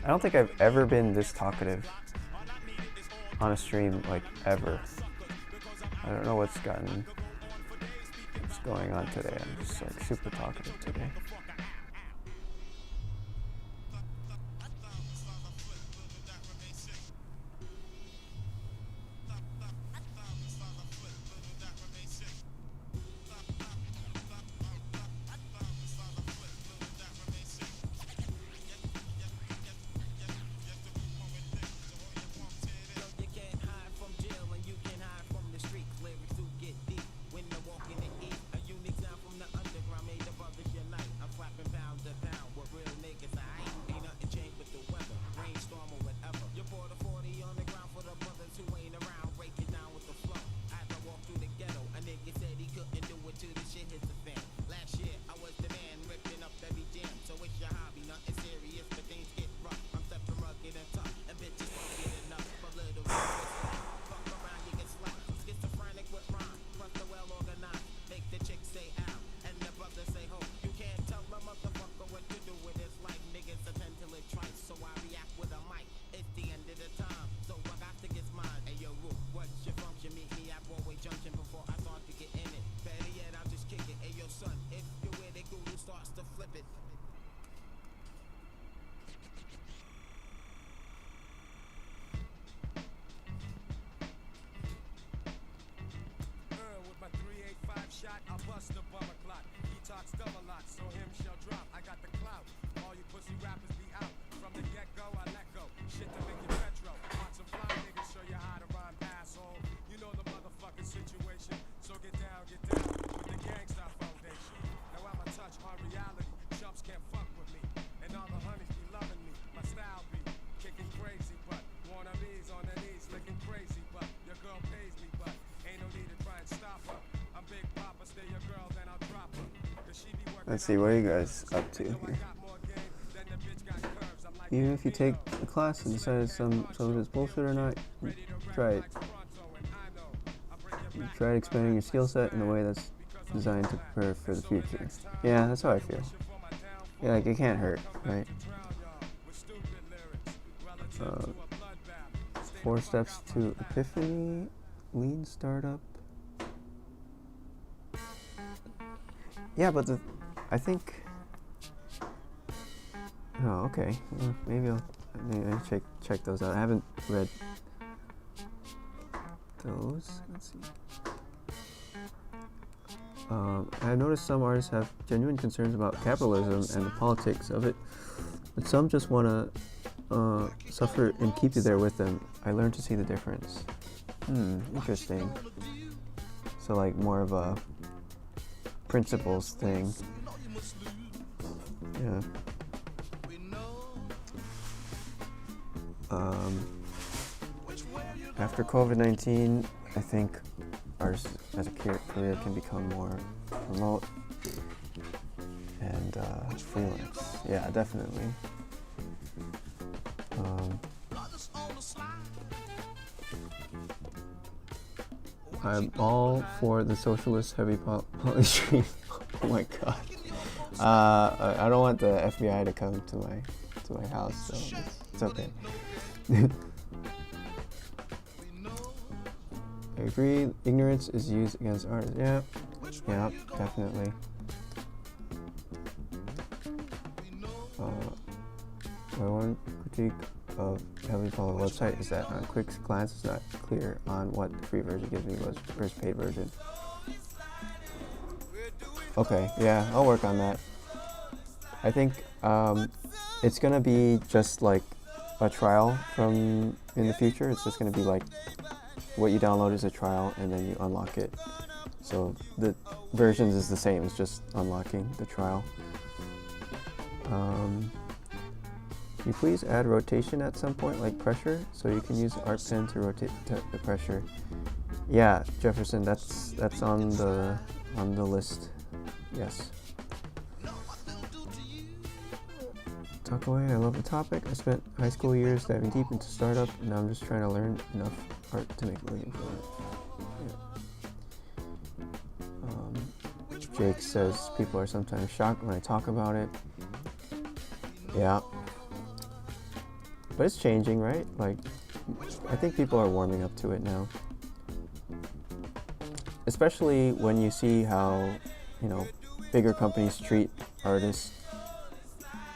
A: I don't think I've ever been this talkative on a stream, like, ever. I don't know what's going on today. I'm just like super talkative today. Let's see, what are you guys up to here? Even if you take a class and decide some of it's bullshit or not, try it. Try expanding your skill set in a way that's designed to prepare for the future. Yeah, that's how I feel. Yeah, like it can't hurt, right? 4 steps to epiphany, lean startup. Yeah, but I think. Oh, okay. Well, maybe I'll check those out. I haven't read those. Let's see. I've noticed some artists have genuine concerns about capitalism and the politics of it, but some just want to suffer and keep you there with them. I learned to see the difference. Interesting. So like more of a principles thing. Yeah. After COVID-19, I think artists as a career can become more remote and freelance. Yeah, definitely. I'm all for the socialist heavy poetry. Oh my god. I don't want the FBI to come to my house, so it's okay. I agree, ignorance is used against artists. Yeah, definitely. My one critique of Heavypaint website is that on quick glance it's not clear on what the free version gives me versus paid version. Okay, yeah, I'll work on that. I think it's gonna be just like a trial from in the future. It's just gonna be like what you download is a trial and then you unlock it. So the versions is the same, it's just unlocking the trial. Can you please add rotation at some point, like pressure, so you can use art pen to rotate the pressure? Yeah, Jefferson, that's on the list. Yes. Talk away, I love the topic. I spent high school years diving deep into startup, and now I'm just trying to learn enough art to make a living from it. Jake says people are sometimes shocked when I talk about it. Yeah. But it's changing, right? Like, I think people are warming up to it now. Especially when you see how, bigger companies treat artists.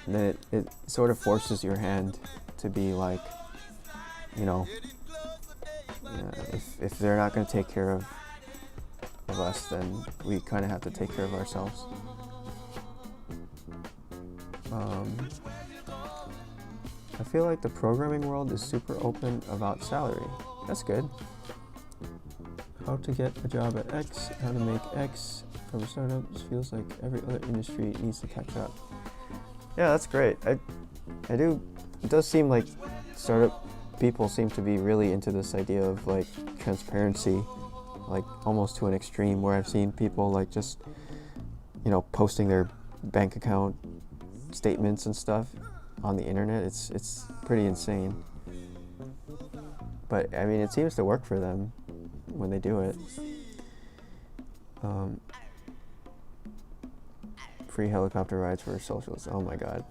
A: Then it sort of forces your hand to be like, if they're not going to take care of us, then we kind of have to take care of ourselves. I feel like the programming world is super open about salary. That's good. How to get a job at X, how to make X from a startup. It feels like every other industry needs to catch up. Yeah, that's great. I do. It does seem like startup people seem to be really into this idea of like transparency, like almost to an extreme, where I've seen people like just, posting their bank account statements and stuff on the internet. It's pretty insane. But I mean, it seems to work for them when they do it. Free helicopter rides for socialists. Oh my god.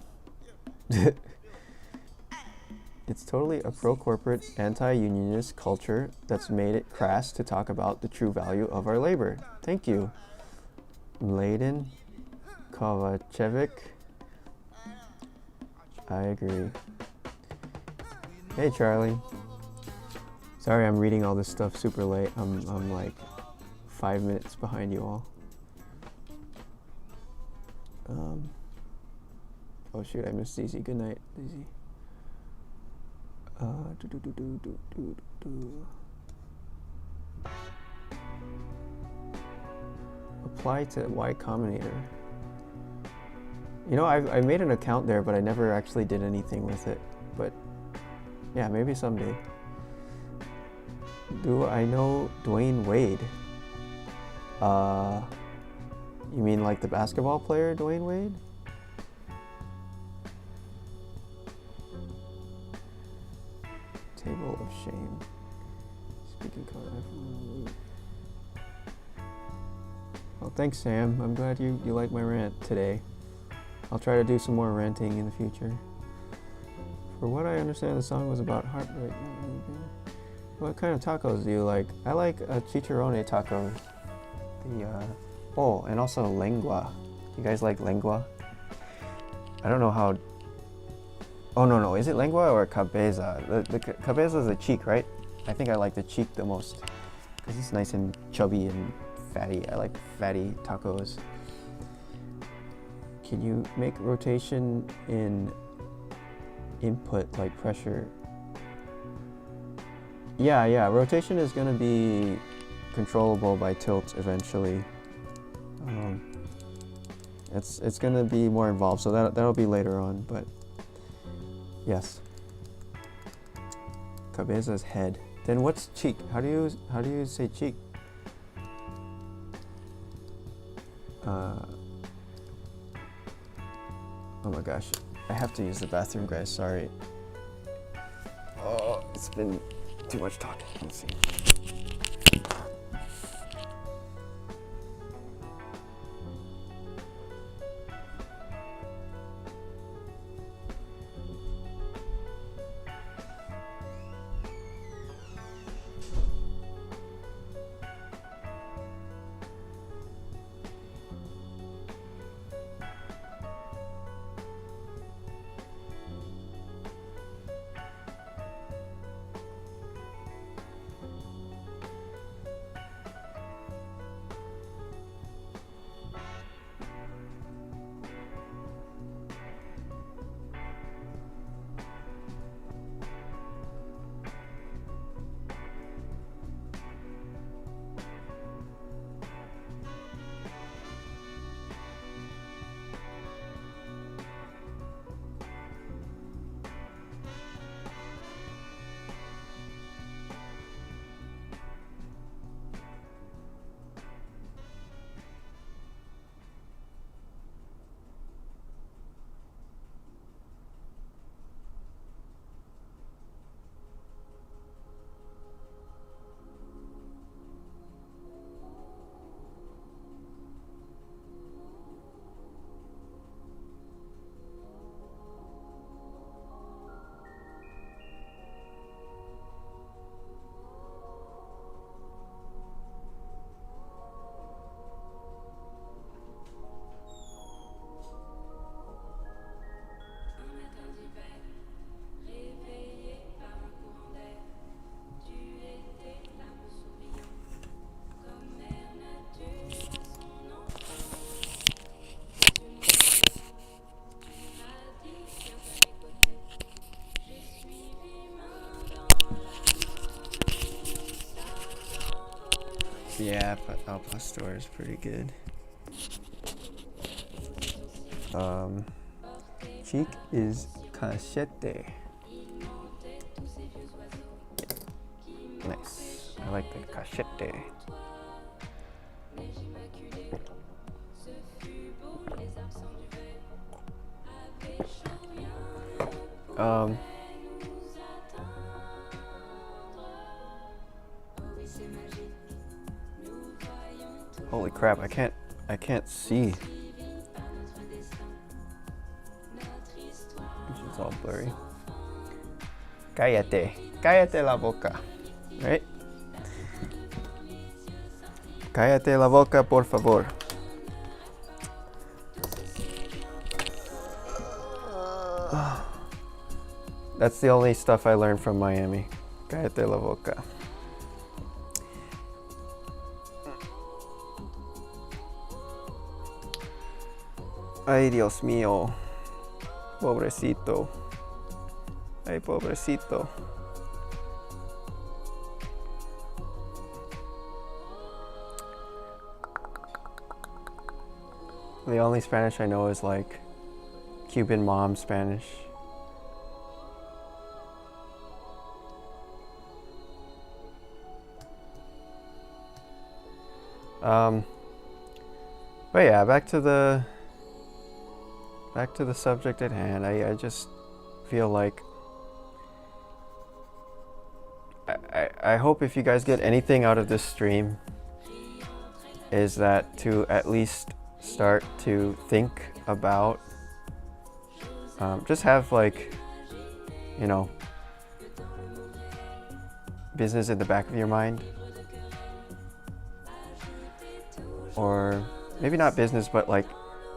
A: It's totally a pro-corporate, anti-unionist culture that's made it crass to talk about the true value of our labor. Thank you. Mladen Kovacevic. I agree. Hey Charlie. Sorry I'm reading all this stuff super late. I'm like 5 minutes behind you all. Oh shoot, I missed ZZ. Good night, ZZ. Apply to Y Combinator. I made an account there, but I never actually did anything with it. But yeah, maybe someday. Do I know Dwayne Wade? You mean like the basketball player, Dwayne Wade? Table of Shame. Speaking color. Well, thanks, Sam. I'm glad you like my rant today. I'll try to do some more ranting in the future. For what I understand, the song was about heartbreak. What kind of tacos do you like? I like a chicharrone taco. Oh, and also lengua. You guys like lengua? I don't know how. Oh no, is it lengua or cabeza? The cabeza is the cheek, right? I think I like the cheek the most because it's nice and chubby and fatty. I like fatty tacos. Can you make rotation in input like pressure? Yeah, rotation is gonna be controllable by tilt eventually. It's gonna be more involved, so that'll be later on, but yes. Cabeza's head. Then what's cheek? How do you say cheek? Oh my gosh, I have to use the bathroom, guys. Sorry. Oh, it's been too much talking. Let's see. Yeah, but Al Pastor is pretty good. Cheek is cachete. Nice. I like the cachete. Holy crap, I can't see. It's all blurry. Cállate la boca. Right? Cállate la boca, por favor. That's the only stuff I learned from Miami. Cállate la boca. Ay, Dios mío. Pobrecito. Ay, pobrecito. The only Spanish I know is like Cuban mom Spanish. But yeah, back to the subject at hand. I just feel like I hope if you guys get anything out of this stream is that to at least start to think about, just have like, you know, business in the back of your mind, or maybe not business, but like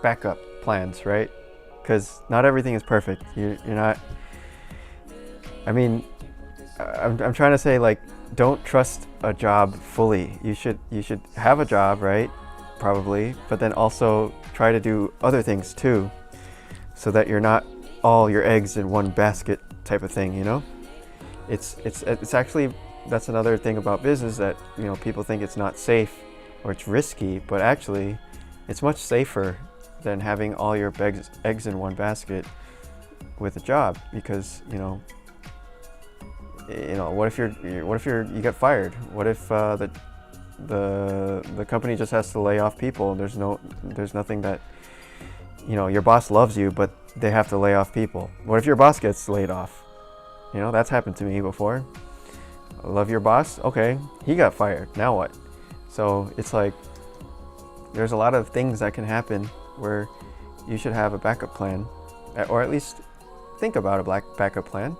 A: backup plans, right? Because not everything is perfect. You're not. I mean, I'm trying to say, like, don't trust a job fully. You should have a job, right? Probably, but then also try to do other things too, so that you're not all your eggs in one basket type of thing. You know, it's actually, that's another thing about business, that, you know, people think it's not safe or it's risky, but actually it's much safer than having all your eggs in one basket with a job. Because you know, what if you get fired? What if the company just has to lay off people? There's nothing that, you know, your boss loves you, but they have to lay off people. What if your boss gets laid off? You know, that's happened to me before. I love your boss, okay, he got fired, now what? So it's like, there's a lot of things that can happen where you should have a backup plan, or at least think about a backup plan.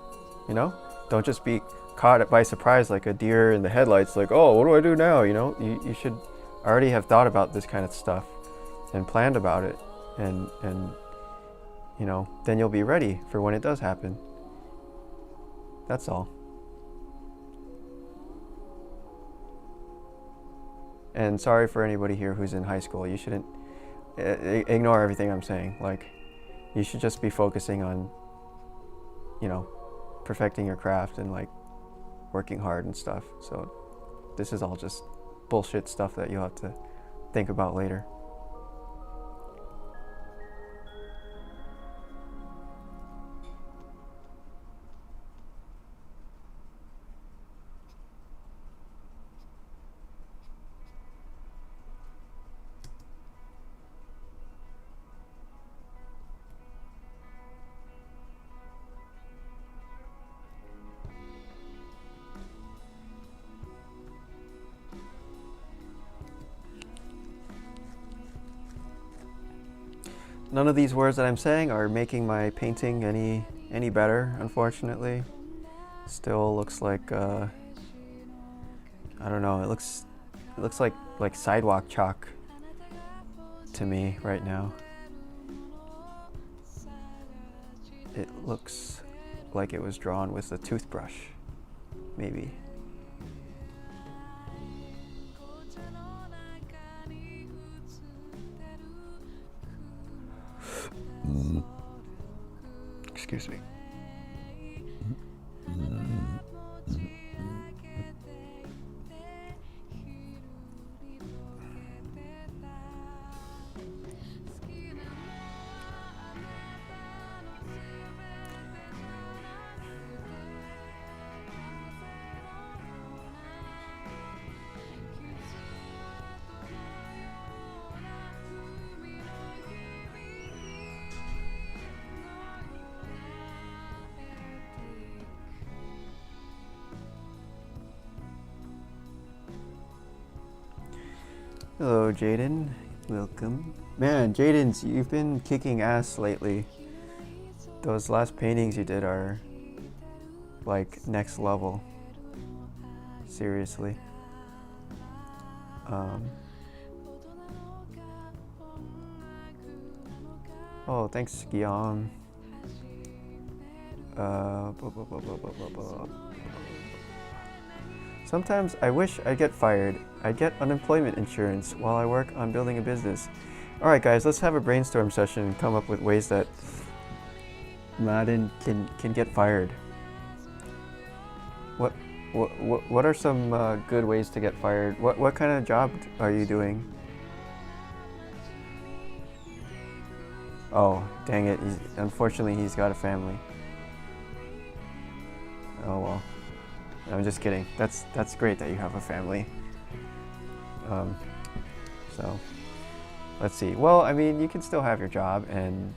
A: You know, don't just be caught by surprise like a deer in the headlights, like, oh, what do I do now? You know, you should already have thought about this kind of stuff and planned about it, and you know, then you'll be ready for when it does happen. That's all. And sorry for anybody here who's in high school. You shouldn't ignore everything I'm saying. Like, you should just be focusing on, you know, perfecting your craft and like working hard and stuff. So this is all just bullshit stuff that you'll have to think about later. None of these words that I'm saying are making my painting any better, unfortunately. Still looks like I don't know, it looks like sidewalk chalk to me right now. It looks like it was drawn with a toothbrush, maybe. Excuse me. Hello, Jaden. Welcome. Man, Jaden's, you've been kicking ass lately. Those last paintings you did are like next level. Seriously. Oh, thanks, Guillaume. Sometimes I wish I'd get fired. I'd get unemployment insurance while I work on building a business. Alright guys, let's have a brainstorm session and come up with ways that Madden can get fired. What are some good ways to get fired? What kind of job are you doing? Oh, dang it. Unfortunately, he's got a family. Oh well. I'm just kidding. That's great that you have a family. So Let's see. Well, I mean, you can still have your job and,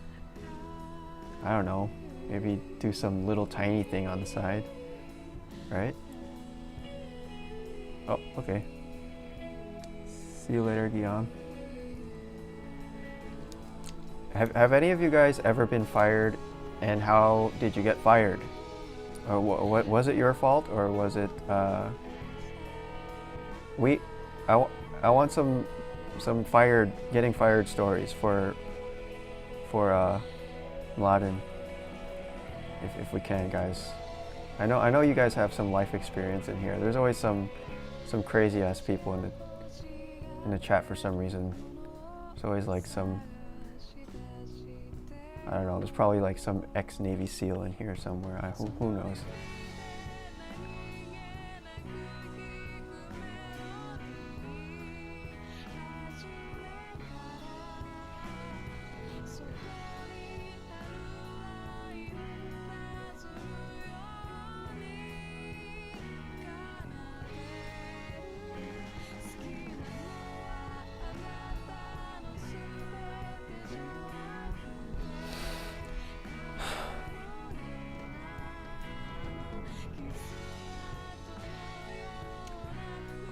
A: I don't know, maybe do some little tiny thing on the side, right? Oh, okay. See you later, Guillaume. Have any of you guys ever been fired, and how did you get fired? Or what was it your fault, or was it I want some getting fired stories for Mladen, if we can, guys. I know you guys have some life experience in here. There's always some crazy ass people in the chat for some reason. There's always like some, I don't know, there's probably like some ex-Navy SEAL in here somewhere. Who knows?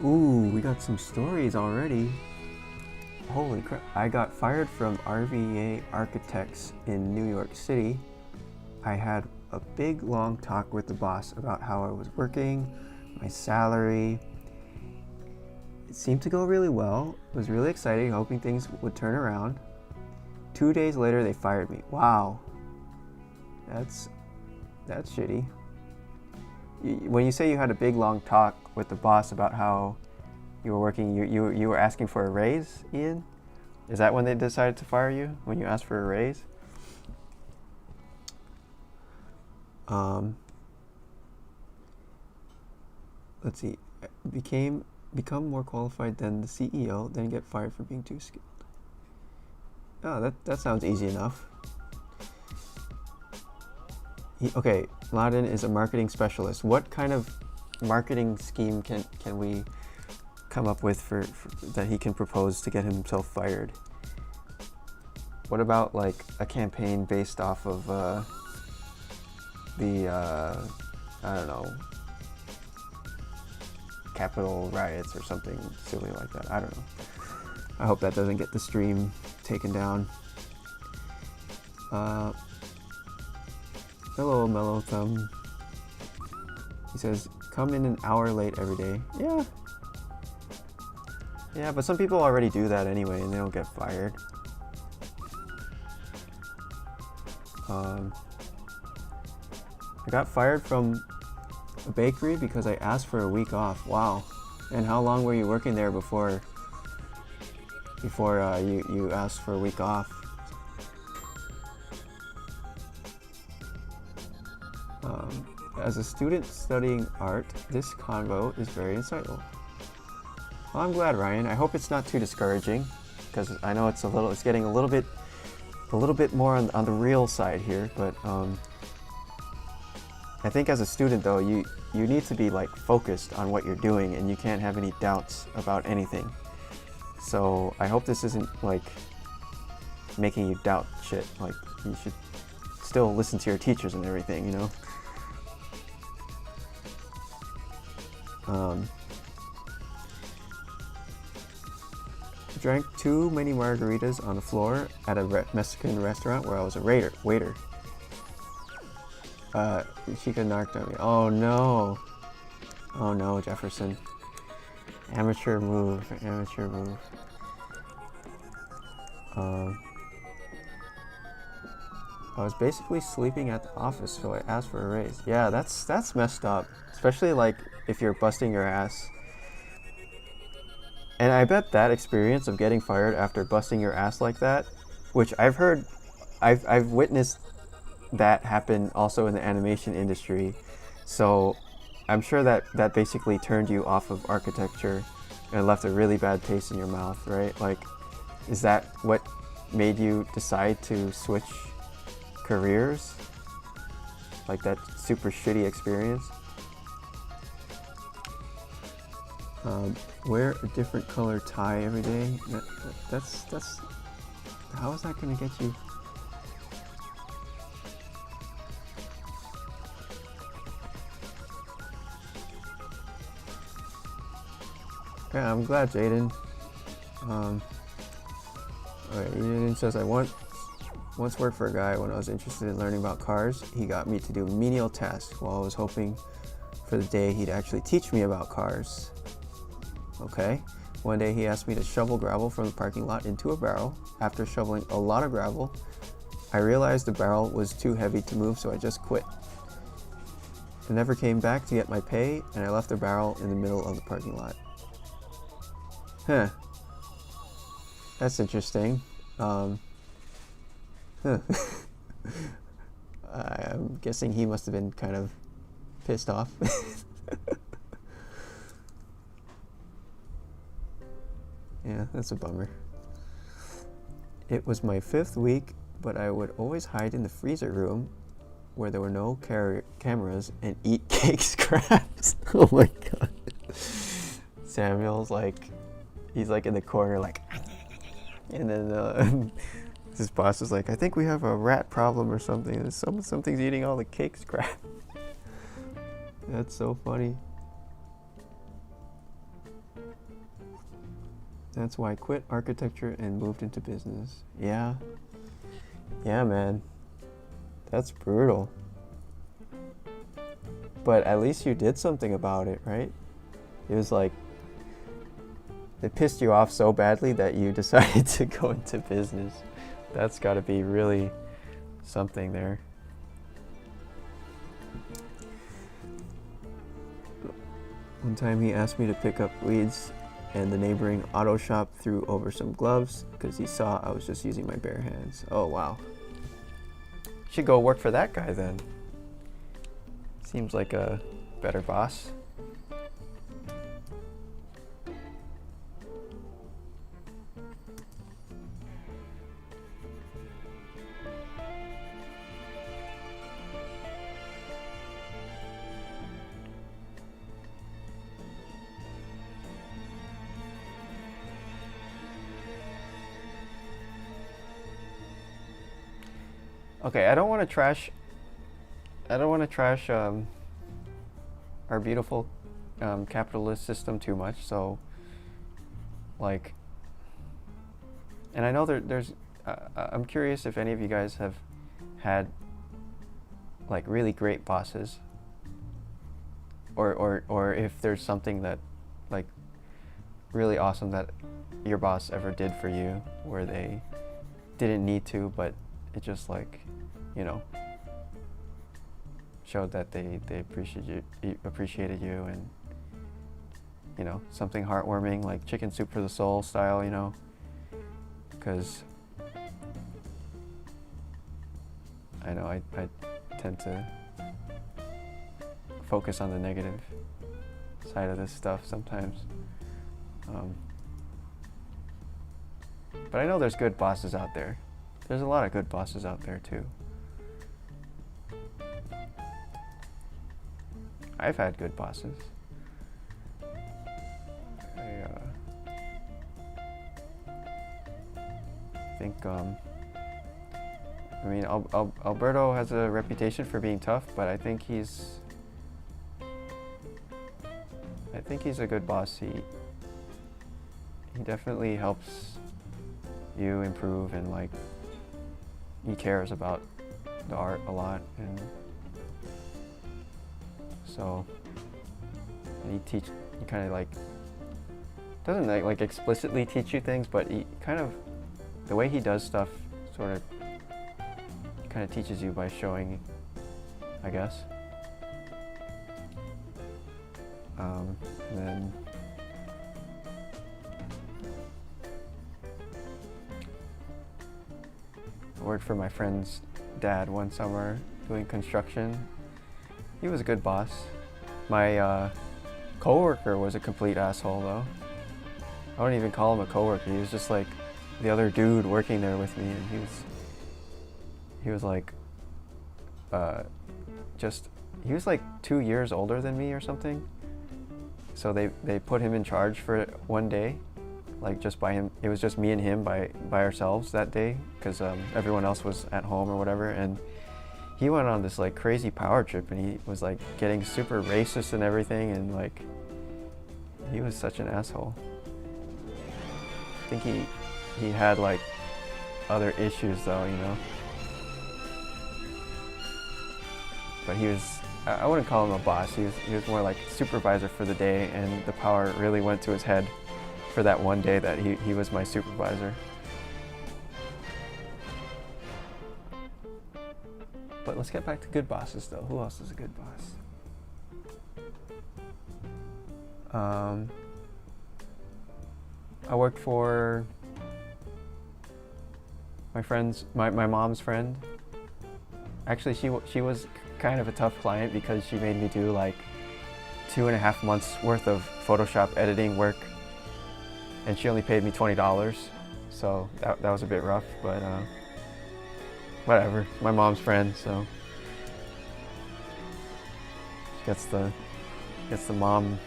A: Ooh, we got some stories already. Holy crap. I got fired from RVA Architects in New York City. I had a big long talk with the boss about how I was working, my salary. It seemed to go really well. It was really exciting, hoping things would turn around. 2 days later, they fired me. Wow. That's shitty. When you say you had a big long talk with the boss about how you were working, you were asking for a raise, Ian? Is that when they decided to fire you? When you asked for a raise? Let's see. Become more qualified than the CEO, then get fired for being too skilled. Oh, that sounds easy enough. Okay, Mladen is a marketing specialist. What kind of marketing scheme can we come up with for that he can propose to get himself fired? What about like a campaign based off of the I don't know, Capitol riots or something silly like that? I don't know. I hope that doesn't get the stream taken down. Hello, Mellow Thumb. He says, come in an hour late every day. Yeah. Yeah, but some people already do that anyway and they don't get fired. I got fired from a bakery because I asked for a week off. Wow. And how long were you working there before you asked for a week off? As a student studying art, this convo is very insightful. Well, I'm glad, Ryan. I hope it's not too discouraging, because I know it's getting a little bit more on the real side here. But I think as a student, though, you need to be like focused on what you're doing, and you can't have any doubts about anything. So I hope this isn't like making you doubt shit. Like, you should still listen to your teachers and everything, you know. Drank too many margaritas on the floor at a Mexican restaurant where I was a waiter. She got knocked on me. Oh no. Oh no, Jefferson. Amateur move. I was basically sleeping at the office, so I asked for a raise. Yeah, that's messed up. Especially like if you're busting your ass. And I bet that experience of getting fired after busting your ass like that, which I've witnessed that happen also in the animation industry. So I'm sure that basically turned you off of architecture and left a really bad taste in your mouth, right? Like, is that what made you decide to switch careers? Like that super shitty experience? Wear a different color tie every day. That's How is that gonna get you? Yeah, I'm glad, Jaden. Alright, Jaden says, I once worked for a guy when I was interested in learning about cars. He got me to do menial tasks while I was hoping for the day he'd actually teach me about cars. Okay. One day he asked me to shovel gravel from the parking lot into a barrel. After shoveling a lot of gravel, I realized the barrel was too heavy to move, so I just quit. I never came back to get my pay, and I left the barrel in the middle of the parking lot. Huh. That's interesting. Huh. I'm guessing he must have been kind of pissed off. Yeah, that's a bummer. It was my 5th week, but I would always hide in the freezer room where there were no cameras and eat cake scraps. Oh my god. Samuel's like, he's like in the corner like, and then his boss is like, I think we have a rat problem or something. Something's eating all the cake scraps. That's so funny. That's why I quit architecture and moved into business. Yeah. Yeah, man. That's brutal. But at least you did something about it, right? It was like, it pissed you off so badly that you decided to go into business. That's gotta be really something there. One time he asked me to pick up weeds and the neighboring auto shop threw over some gloves because he saw I was just using my bare hands. Oh wow. Should go work for that guy then. Seems like a better boss. Okay, I don't want to trash our beautiful capitalist system too much. So, like, and I know there's. I'm curious if any of you guys have had like really great bosses, or if there's something that like really awesome that your boss ever did for you, where they didn't need to, but it just like, you know, showed that they appreciated you, and you know, something heartwarming like chicken soup for the soul style, you know, because I know I tend to focus on the negative side of this stuff sometimes, but I know there's good bosses out there. There's a lot of good bosses out there too. I've had good bosses. I think, I mean, Alberto has a reputation for being tough, but I think he's a good boss. He definitely helps you improve, and like, he cares about the art a lot, and so, and he kind of like, doesn't like explicitly teach you things, but he kind of, the way he does stuff sort of kind of teaches you by showing, I guess. And then I worked for my friend's dad one summer doing construction. He was a good boss. My coworker was a complete asshole though. I wouldn't even call him a coworker. He was just like the other dude working there with me, and he was like he was like 2 years older than me or something. So they put him in charge for one day, like just by him. It was just me and him by ourselves that day, because everyone else was at home or whatever. And he went on this like crazy power trip, and he was like getting super racist and everything, and like he was such an asshole. I think he had like other issues though, you know. But he was, I wouldn't call him a boss. He was more like supervisor for the day, and the power really went to his head for that one day that he was my supervisor. But let's get back to good bosses though. Who else is a good boss? I worked for my mom's friend. Actually, she was kind of a tough client because she made me do like 2.5 months worth of Photoshop editing work, and she only paid me $20. So that was a bit rough, but whatever. My mom's friend, so she gets the mom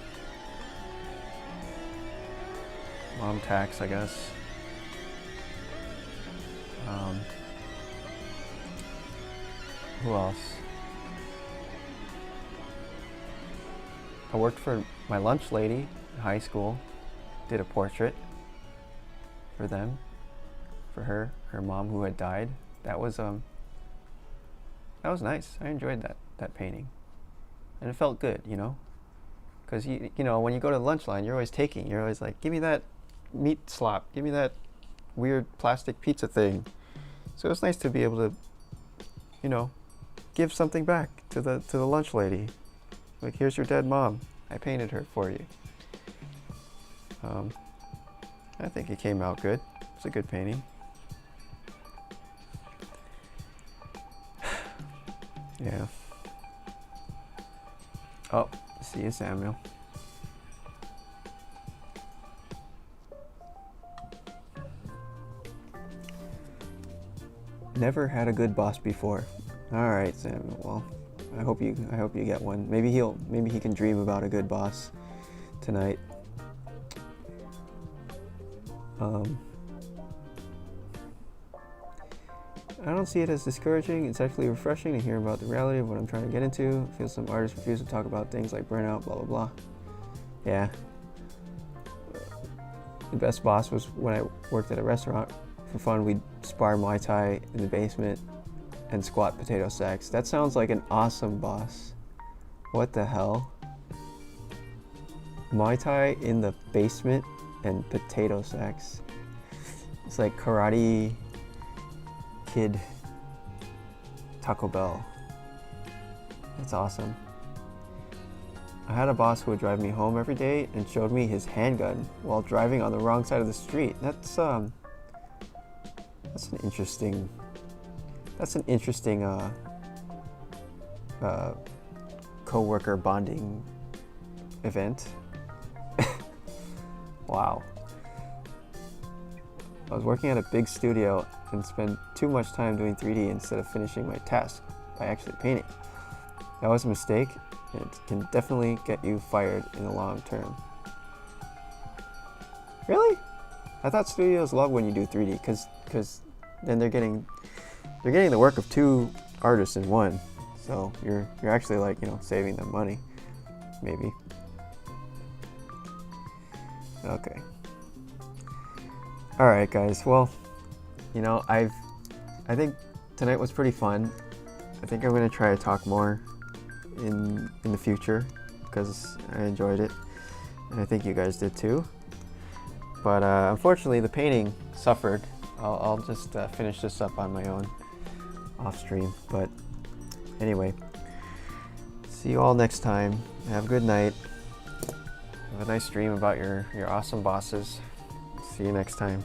A: tax, I guess. Who else? I worked for my lunch lady in high school. Did a portrait for them, for her mom who had died. That was nice. I enjoyed that painting, and it felt good, you know, because you know when you go to the lunch line, you're always taking. You're always like, give me that meat slop, give me that weird plastic pizza thing. So it's nice to be able to, you know, give something back to the lunch lady. Like, here's your dead mom. I painted her for you. I think it came out good. It's a good painting. Yeah. Oh, see you, Samuel. Never had a good boss before. All right, Samuel. Well, I hope you get one. Maybe he can dream about a good boss tonight. I don't see it as discouraging. It's actually refreshing to hear about the reality of what I'm trying to get into. I feel some artists refuse to talk about things like burnout, blah, blah, blah. Yeah. The best boss was when I worked at a restaurant. For fun, we'd spar Muay Thai in the basement and squat potato sacks. That sounds like an awesome boss. What the hell? Muay Thai in the basement and potato sacks. It's like Karate Kid Taco Bell. That's awesome. I had a boss who would drive me home every day and showed me his handgun while driving on the wrong side of the street. That's an interesting co-worker bonding event. Wow. I was working at a big studio and spent too much time doing 3D instead of finishing my task by actually painting. That was a mistake, and it can definitely get you fired in the long term. Really? I thought studios love when you do 3D because then they're getting the work of two artists in one. So you're actually, like, you know, saving them money, maybe. Okay. All right, guys. Well, you know, I think tonight was pretty fun. I think I'm gonna try to talk more in the future because I enjoyed it, and I think you guys did too. But unfortunately, the painting suffered. I'll just finish this up on my own off stream. But anyway, see you all next time. Have a good night. Have a nice dream about your awesome bosses. See you next time.